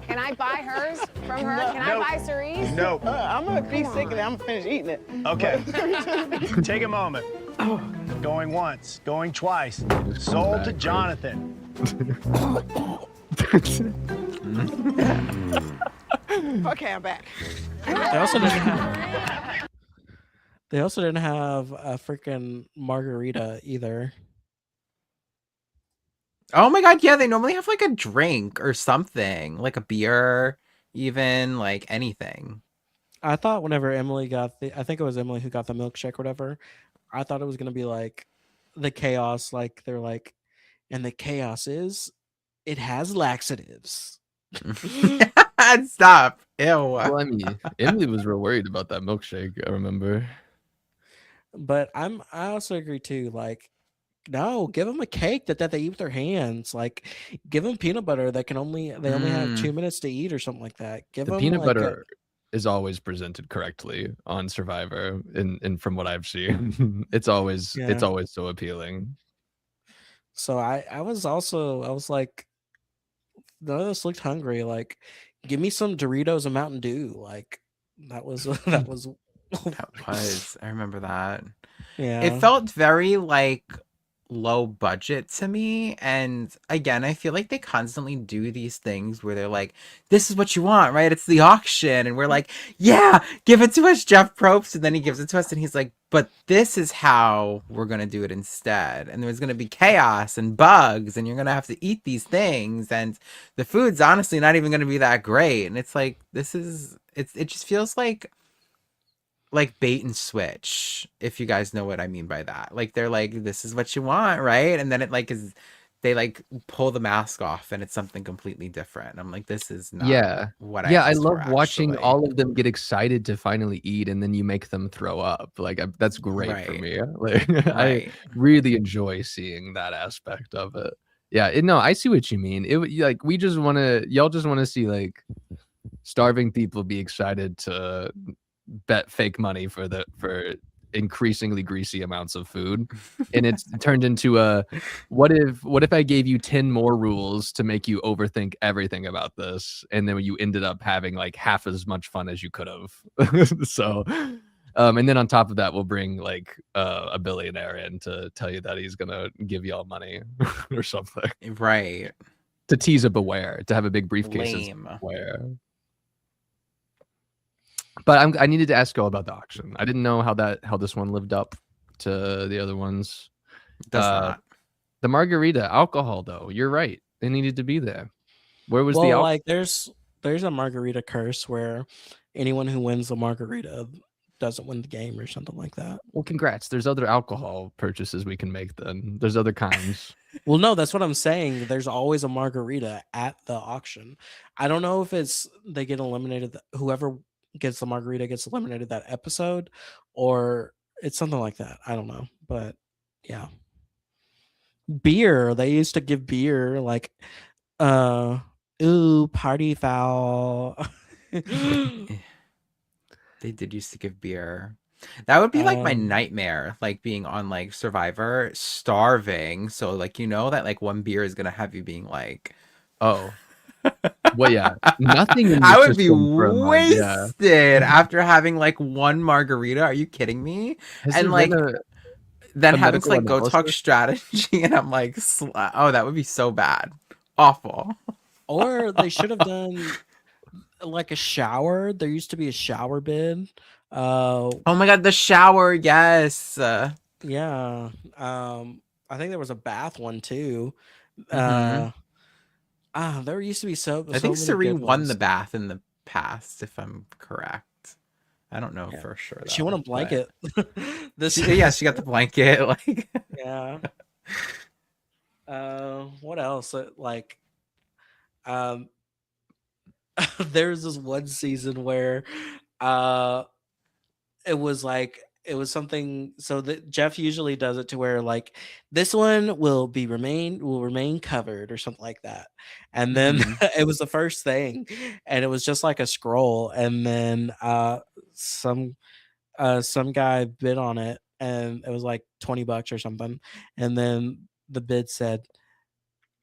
Can I buy hers from her? Can I buy Cerise? No. I'm gonna be sick and I'm gonna finish eating it. Okay. Take a moment. Going once, going twice. Sold to Jonathan. Okay, I'm back. They also didn't have. They also didn't have a freaking margarita either. Oh my god, yeah, they normally have like a drink or something, like a beer, even like anything. I thought whenever Emily got I think it was Emily who got the milkshake or whatever. I thought it was gonna be like the chaos, like they're like, and the chaos is it has laxatives. Stop. Ew. Well, I mean, Emily was real worried about that milkshake. I remember. But I also agree too. Like, no, give them a cake that they eat with their hands. Like, give them peanut butter that they only have 2 minutes to eat or something like that. Give The them peanut like butter is always presented correctly on Survivor, and from what I've seen, it's always so appealing. So I was like, none of us looked hungry. Like, give me some Doritos and Mountain Dew. Like, that was that was. I remember that. Yeah. It felt very like low budget to me, and again, I feel like they constantly do these things where they're like, this is what you want, right? It's the auction, and we're like, yeah, give it to us, Jeff Probst. And then he gives it to us and he's like, but this is how we're gonna do it instead, and there's gonna be chaos and bugs, and you're gonna have to eat these things, and the food's honestly not even gonna be that great. And it's like, it just feels like bait and switch, if you guys know what I mean by that. Like, they're like, this is what you want, right? And then it like they like pull the mask off and it's something completely different. I'm like, this is not what I I asked love for, watching actually. all of them get excited to finally eat, and then you make them throw up. Like, that's great for Right. me. Like, I Right. really enjoy seeing that aspect of it. Yeah, no, I see what you mean. Like, y'all just want to see like starving people be excited to bet fake money for increasingly greasy amounts of food, and it's turned into a what if I gave you 10 more rules to make you overthink everything about this, and then you ended up having like half as much fun as you could have. So and then on top of that, we'll bring like a billionaire in to tell you that he's gonna give y'all money or something, Right. to tease a beware, to have a big briefcase. Lame. Beware. But I needed to ask y'all about the auction. I didn't know how this one lived up to the other ones. Does not. The margarita alcohol, though, you're right. They needed to be there. Where was the Well, alcohol? like there's a margarita curse where anyone who wins the margarita doesn't win the game or something like that. Well, congrats. There's other alcohol purchases we can make then. There's other kinds. Well, no, that's what I'm saying. There's always a margarita at the auction. I don't know if it's they get eliminated. Whoever gets the margarita gets eliminated that episode, or it's something like that. I don't know, but yeah. Beer. They used to give beer like, ooh, party foul. They did used to give beer. That would be like my nightmare, like being on like Survivor, starving. So like, you know that like one beer is gonna have you being like, oh, well, yeah, nothing. In the I would be system for a month, wasted after having like one margarita. Are you kidding me? Has And there like been then a having to medical like go talk analysis? strategy, and I'm like, oh, that would be so bad, awful. Or they should have done like a shower. There used to be a shower bid. Oh my god, the shower, yes. Yeah. I think there was a bath one too. Mhm. There used to be so I think many Sari good won ones. the bath in the past, if I'm correct. I don't know for sure. She won a though, blanket. but- she got the blanket. Like, Yeah. What else? Like, there's this one season where, it was something. So that Jeff usually does it to where like this one will remain covered or something like that, and then it was the first thing, and it was just like a scroll, and then some guy bid on it, and it was like $20 or something, and then the bid said,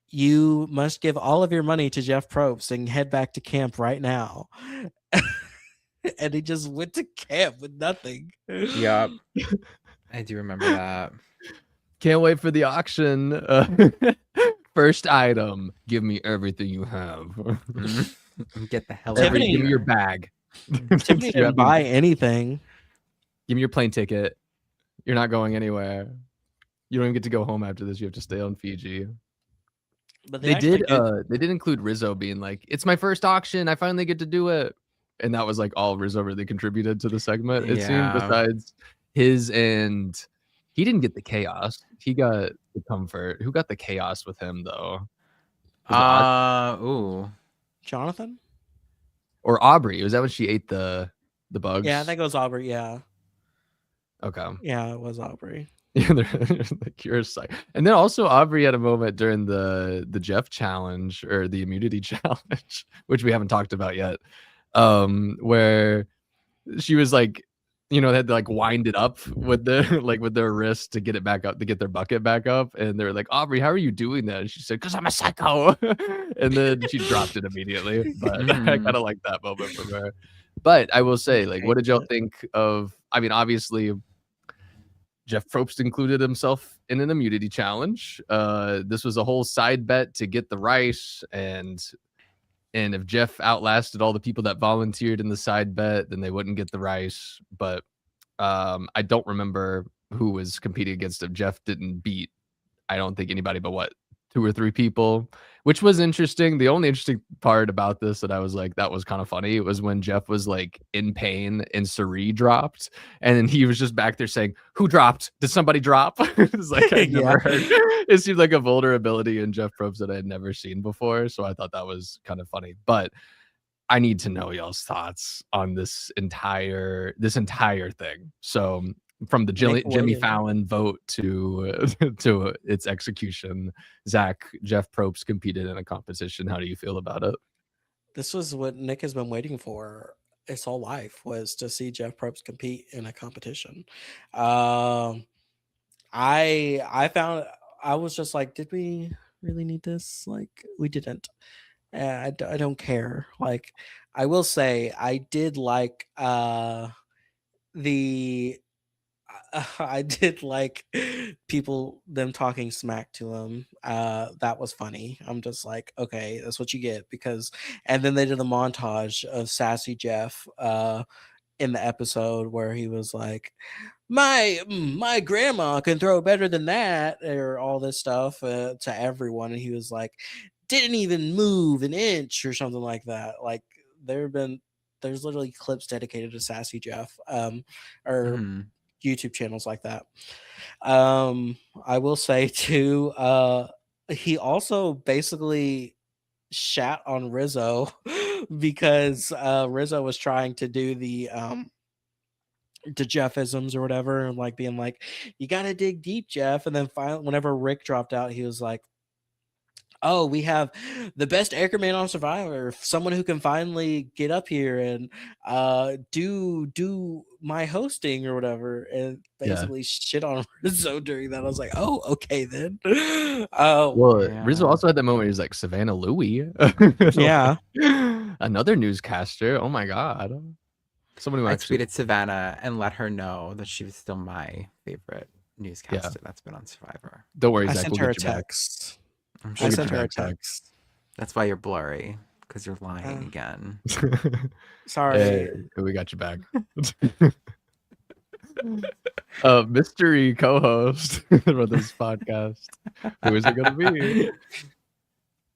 "You must give all of your money to Jeff Probst and head back to camp right now." And he just went to camp with nothing. Yep. I do remember that. Can't wait for the auction. First item, give me everything you have. Get the hell out of Tiffany- Give me here. your bag. Tiffany didn't buy anything. Give me your plane ticket. You're not going anywhere. You don't even get to go home after this. You have to stay on Fiji. But They did include Rizzo being like, "It's my first auction. I finally get to do it." And that was like all Rizzo really contributed to the segment, it seemed, Yeah. besides his, and he didn't get the chaos. He got the comfort. Who got the chaos with him though? Was it Aubrey Ooh. Jonathan? or Aubrey? Was that when she ate the bugs? Yeah, I think it was Aubrey. Yeah. Okay. Yeah, it was Aubrey. Yeah, the cure site. And then also Aubrey had a moment during the Jeff challenge or the immunity challenge, which we haven't talked about yet, where she was like, they had to like wind it up with with their wrist to get it back up, to get their bucket back up, and they were like, "Aubrey, how are you doing that?" And she said, "Because I'm a psycho," and then she dropped it immediately. But I kind of like that moment from her. But I will say, like, what did y'all think of? I mean, obviously, Jeff Probst included himself in an immunity challenge. This was a whole side bet to get the rice, and if Jeff outlasted all the people that volunteered in the side bet, then they wouldn't get the rice. But I don't remember who was competing against him. Jeff didn't beat, I don't think, anybody but 2 or 3 people, which was interesting. The only interesting part about this that I was like, that was kind of funny, it was when Jeff was like in pain and Sari dropped, and then he was just back there saying, "Who dropped? Did somebody drop?" It was like I'd never heard. It seemed like a vulnerability in Jeff Probst that I had never seen before, so I thought that was kind of funny. But I need to know y'all's thoughts on this entire thing. So from the Jimmy Fallon vote to to its execution, Zack, Jeff Probst competed in a competition. How do you feel about it? This was what Nick has been waiting for his whole life, was to see Jeff Probst compete in a competition. I found, I was just like, did we really need this? Like, we didn't. I don't care. Like, I will say I did like the I did like them talking smack to him. That was funny. I'm just like, okay, that's what you get. Because, and then they did a montage of sassy Jeff in the episode where he was like, my grandma can throw better than that, or all this stuff to everyone, and he was like, didn't even move an inch or something like that. Like, there's literally clips dedicated to sassy Jeff, or YouTube channels like that. I will say too, he also basically shat on Rizzo because Rizzo was trying to do the Jeffisms or whatever, and like being like, you gotta dig deep, Jeff. And then finally, whenever Rick dropped out, he was like, oh, we have the best anchorman on Survivor, someone who can finally get up here and do my hosting or whatever, and basically shit on Rizzo during that. I was like, oh, okay then. Rizzo also had that moment where he's like, Savannah Louie. Yeah. Another newscaster. Oh my God. Someone who I actually tweeted Savannah and let her know that she was still my favorite newscaster that's been on Survivor. Don't worry, Zach. I sent her a text. Sure I sent her a text. That's why you're blurry, because you're lying again. Sorry. Hey, we got you back. Mystery co-host for this podcast. Who is it going to be?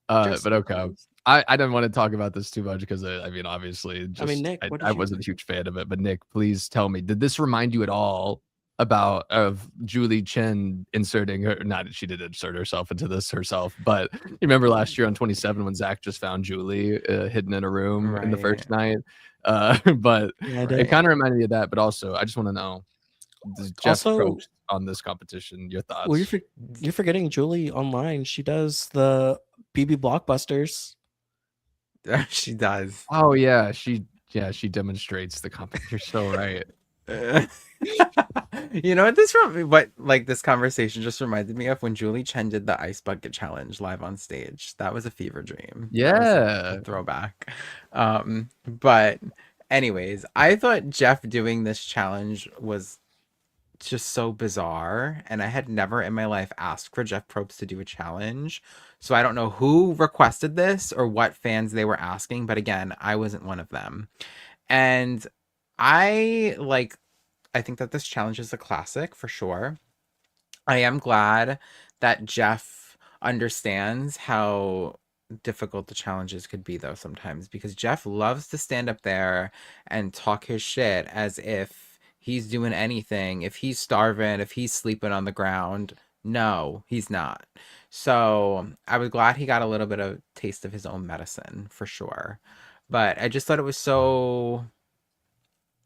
But okay. I didn't want to talk about this too much because I mean, obviously, Nick, I wasn't a huge fan of it. But Nick, please tell me, did this remind you at all of Julie Chen inserting her? Not she did insert herself into this herself, but you remember last year on 27 when Zack just found Julie hidden in a room in the first night. But it kind of reminded me of that. But also, I just want to know, Jeff Probst on this competition, your thoughts? Well, you're forgetting Julie online. She does the BB Blockbusters. She does. Oh yeah, she demonstrates the competition. You're so right. You know what this conversation just reminded me of when Julie Chen did the ice bucket challenge live on stage. That was a fever dream. Yeah, a throwback. But anyways, I thought Jeff doing this challenge was just so bizarre, and I had never in my life asked for Jeff Probst to do a challenge, so I don't know who requested this or what fans they were asking, but again, I wasn't one of them. And I I think that this challenge is a classic for sure. I am glad that Jeff understands how difficult the challenges could be, though, sometimes, because Jeff loves to stand up there and talk his shit as if he's doing anything, if he's starving, if he's sleeping on the ground. No, he's not. So I was glad he got a little bit of taste of his own medicine for sure. But I just thought it was so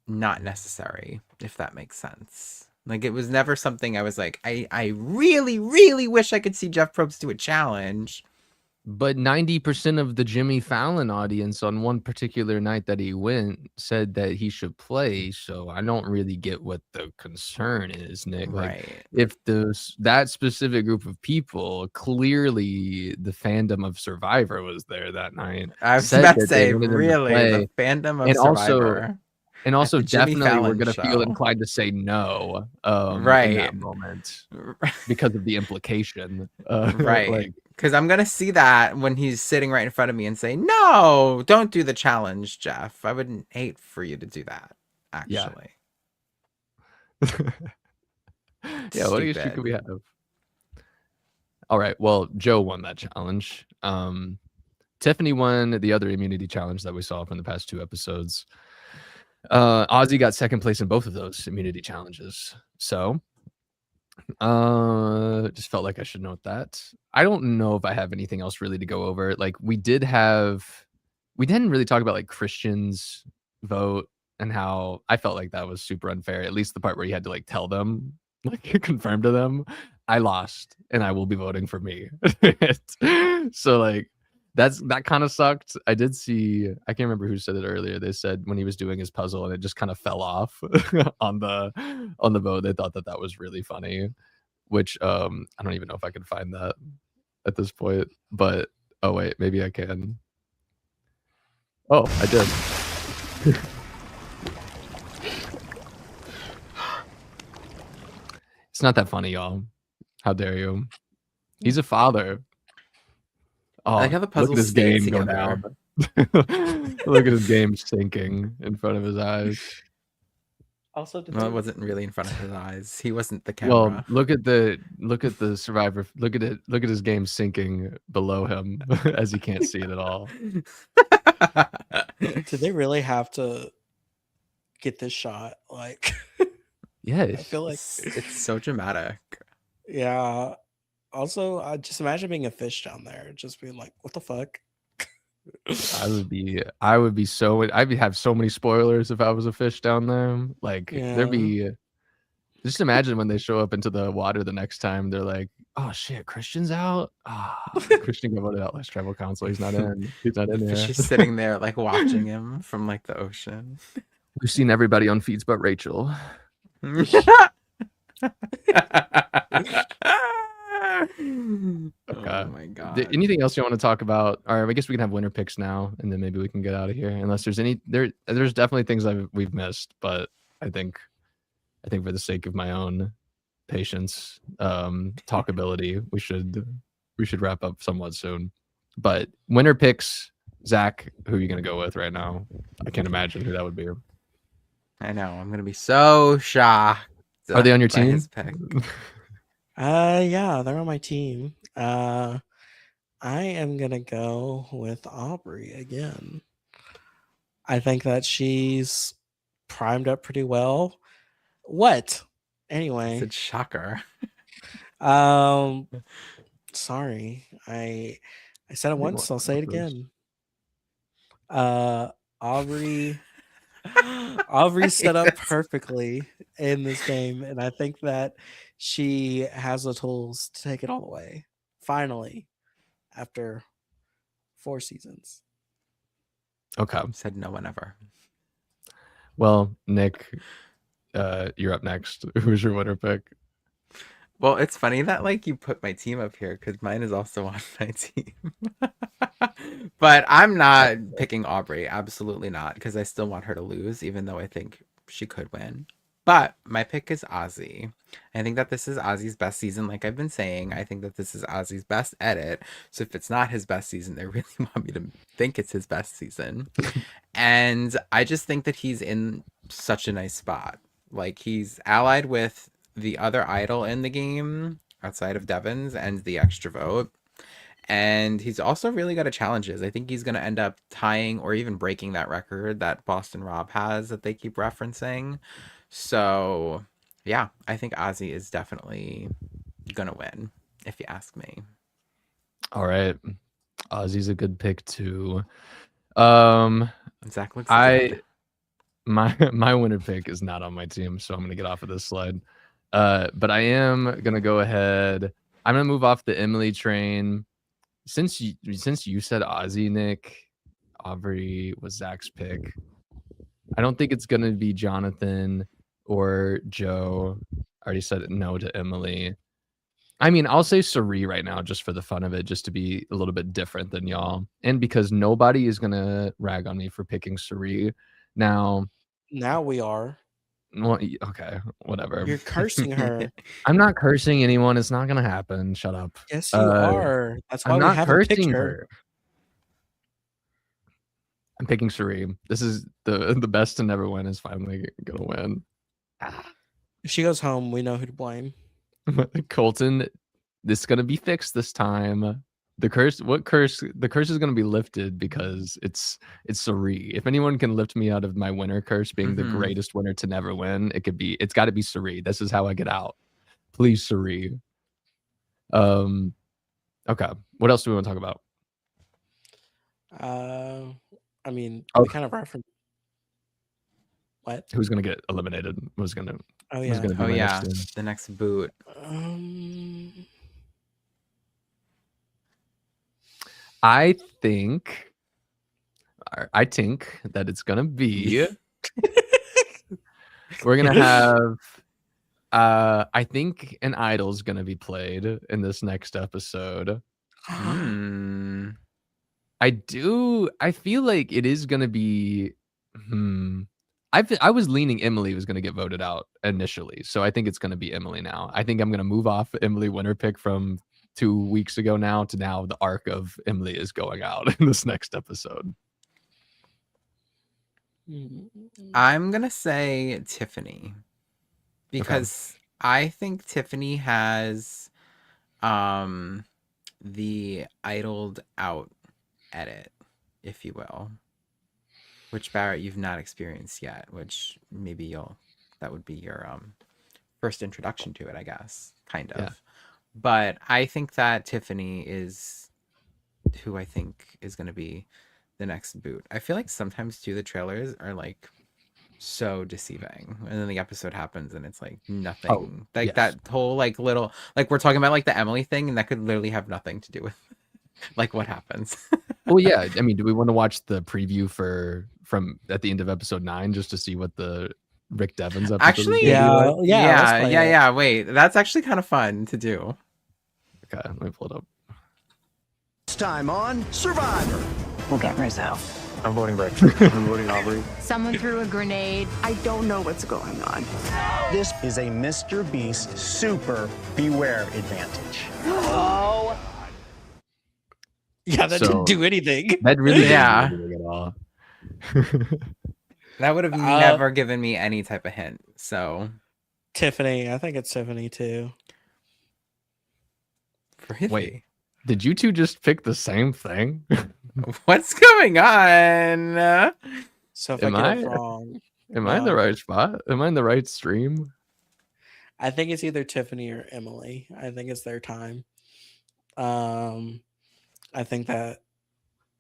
not necessary, if that makes sense. Like, it was never something I was like, I really, really wish I could see Jeff Probst do a challenge. But 90% of the Jimmy Fallon audience on one particular night that he went said that he should play. So I don't really get what the concern is, Nick. Like, Right. if that specific group of people, clearly the fandom of Survivor was there that night. I was said about to that they say, wanted him to really, play, the fandom of and Survivor. also the Jimmy definitely we're Fallon gonna feel show. inclined to say no in Right. that moment because of the implication. Right. Like, because I'm going to see that when he's sitting right in front of me and say, no, don't do the challenge, Jeff. I wouldn't hate for you to do that, actually. Yeah, what issue could we have? All right, well, Joe won that challenge. Tiffany won the other immunity challenge that we saw from the past 2 episodes. Ozzy got second place in both of those immunity challenges. So just felt like I should note that. I don't know if I have anything else really to go over. Like, we didn't really talk about like Christian's vote and how I felt like that was super unfair. At least the part where he had to like tell them, like confirm to them, I lost and I will be voting for me. So like that kind of sucked. I did see, I can't remember who said it earlier. They said when he was doing his puzzle and it just kind of fell off on the vote, they thought that was really funny, which I don't even know if I can find that at this point, but oh wait, maybe I can. Oh, I did. It's not that funny, y'all. How dare you? He's a father. Oh, I like how the look puzzle at his stays game go together. down. Look at his game sinking in front of his eyes. Also, did Well, it they- wasn't really in front of his eyes. He wasn't the Well, camera. look at the Survivor. Look at it. Look at his game sinking below him as he can't see it at all. did they really have to get this shot? Like, Yes. I feel like, It's so dramatic. yeah. Also, I just imagine being a fish down there, just being like, "What the fuck?" I would be so. I'd have so many spoilers if I was a fish down there. Like there'd be. Just imagine when they show up into the water the next time. They're like, "Oh shit, Christian's out. Christian got voted out last tribal council. He's not in. He's not in there." She's sitting there like watching him from like the ocean. We've seen everybody on feeds but Rachel. Oh my god. Anything else you want to talk about? Or I guess we can have winner picks now, and then maybe we can get out of here. Unless there's there's definitely things we've missed, but I think for the sake of my own patience, talkability, we should wrap up somewhat soon. But winner picks, Zach, who are you gonna go with right now? I can't imagine who that would be. I know. I'm gonna be so shocked. Are they on your by team? his pick. Yeah, they're on my team. I am gonna go with Aubrey again. I think that she's primed up pretty well. What? Anyway, It's a shocker. sorry. I said it once, I'll say it First. again. Aubrey set up perfectly in this game, and I think that she has the tools to take it all the way. Finally, after 4 seasons. Okay. Said no one ever. Well, Nick, you're up next. Who's your winner pick? Well, it's funny that like you put my team up here because mine is also on my team. But I'm not picking Aubrey. Absolutely not, because I still want her to lose, even though I think she could win. But my pick is Ozzy. I think that this is Ozzy's best season, like I've been saying. I think that this is Ozzy's best edit. So if it's not his best season, they really want me to think it's his best season. And I just think that he's in such a nice spot. Like, he's allied with the other idol in the game outside of Devon's and the extra vote. And he's also really good at challenges. I think he's going to end up tying or even breaking that record that Boston Rob has that they keep referencing. So, yeah, I think Ozzy is definitely going to win, if you ask me. All right. Ozzy's a good pick too. Zack looks dead. My winner pick is not on my team, so I'm gonna get off of this slide. But I am gonna go ahead. I'm gonna move off the Emily train. Since you said Ozzy, Nick, Aubrey was Zach's pick. I don't think it's gonna be Jonathan or Joe. I already said no to Emily. I mean, I'll say Suri right now just for the fun of it, just to be a little bit different than y'all. And because nobody is going to rag on me for picking Suri. Now we are. Well, okay, whatever. You're cursing her. I'm not cursing anyone. It's not going to happen. Shut up. Yes, you are. That's why I'm we not haven't picked cursing her. her. I'm picking Suri. This is the best to never win is finally going to win. If she goes home, we know who to blame. Colton, this is gonna be fixed this time. The curse is gonna be lifted because it's Suri. If anyone can lift me out of my winner curse being the greatest winner to never win, it's gotta be Suri. This is how I get out. Please, Suri. Okay. What else do we want to talk about? I mean, Oh. we kind of reference what? Who's gonna get eliminated? Who's gonna Oh yeah. be my next one? The next boot. I think that it's gonna be we're gonna have I think an idol's gonna be played in this next episode. I feel like it is gonna be I was leaning Emily was gonna get voted out initially, so I think it's gonna be Emily now. I think I'm gonna move off Emily winner pick from 2 weeks ago now to now the arc of Emily is going out in this next episode. I'm gonna say Tiffany because I think Tiffany has the idled out edit, if you will, which Barrett you've not experienced yet, which maybe that would be your first introduction to it, I guess, kind of. Yeah. But I think that Tiffany is who I think is going to be the next boot. I feel like sometimes too the trailers are like so deceiving, and then the episode happens and it's like nothing. That whole like little like we're talking about like the Emily thing, and that could literally have nothing to do with like what happens. Well, yeah. I mean, do we want to watch the preview from at the end of episode 9 just to see what the Rick Devens episode? Actually, yeah. Wait, that's actually kind of fun to do. Okay, let me pull it up. It's time on Survivor. We'll get Rizzo. I'm voting Rick. I'm voting Aubrey. Someone threw a grenade. I don't know what's going on. This is a Mr. Beast super beware advantage. Oh. Yeah, that didn't do anything. That really Yeah. didn't do anything at all. That would have never given me any type of hint. So Tiffany, I think it's Tiffany too. really? Wait, did you two just pick the same thing? What's going on? So if Am I I? get it wrong, Am I in the right spot? Am I in the right stream? I think it's either Tiffany or Emily. I think it's their time. I think that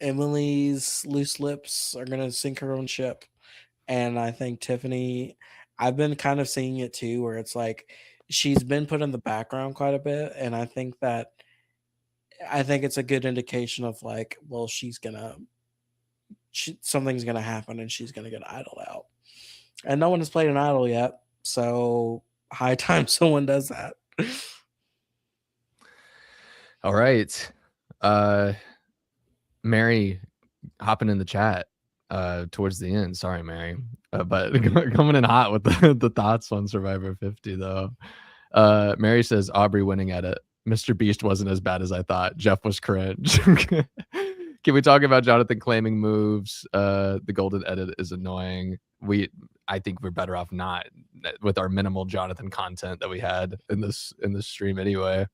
Emily's loose lips are gonna sink her own ship, and I think Tiffany. I've been kind of seeing it too, where it's like she's been put in the background quite a bit, and I think it's a good indication of like, well, something's gonna happen, and she's gonna get idled out, and no one has played an idol yet, so high time someone does that. All right. Mary hopping in the chat towards the end. Sorry, Mary. But coming in hot with the thoughts on Survivor 50 though. Mary says Aubrey winning at it. Mr. Beast wasn't as bad as I thought. Jeff was cringe. Can we talk about Jonathan claiming moves? The golden edit is annoying. I think we're better off not with our minimal Jonathan content that we had in this stream anyway.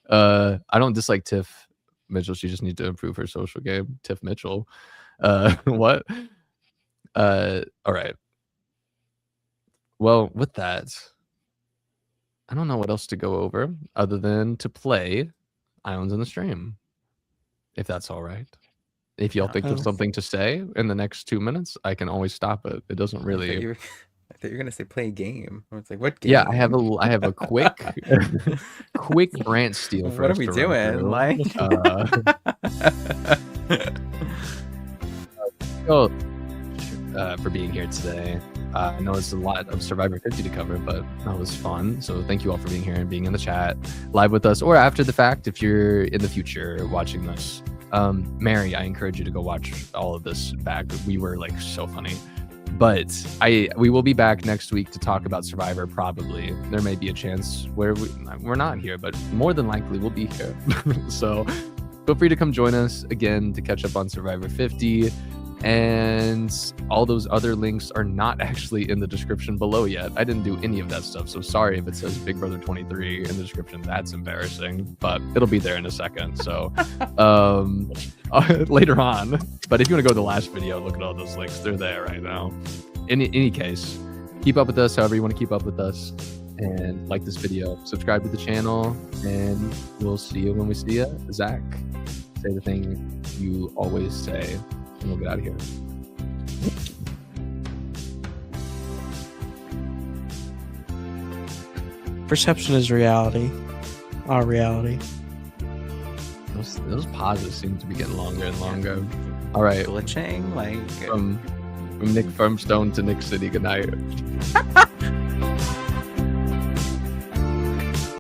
I don't dislike Tiff Mitchell. She just needs to improve her social game. Tiff Mitchell. What? All right. Well, with that, I don't know what else to go over other than to play Islands in the Stream, if that's all right. If y'all think of something to say in the next 2 minutes, I can always stop it. It doesn't really. I thought you were gonna say play a game. I was like, what game? Yeah, I have a quick quick rant steal for What are us we to run doing? through. Like, Well, for being here today. I know it's a lot of Survivor 50 to cover, but that was fun. So thank you all for being here and being in the chat live with us, or after the fact if you're in the future watching this. Mary, I encourage you to go watch all of this back. We were like so funny. But we will be back next week to talk about Survivor. Probably there may be a chance where we're not here, but more than likely we'll be here. So feel free to come join us again to catch up on Survivor 50. And all those other links are not actually in the description below yet. I didn't do any of that stuff, so sorry if it says Big Brother 23 in the description. That's embarrassing, but it'll be there in a second. So later on. But if you want to go to the last video, look at all those links. They're there right now. In any case, keep up with us however you want to keep up with us. And like this video, subscribe to the channel, and we'll see you when we see you. Zach, say the thing you always say. And we'll get out of here. Perception is reality. Our reality. Those pauses seem to be getting longer and longer. All right. glitching, like From Nick Firmstone to Nick City. Good night.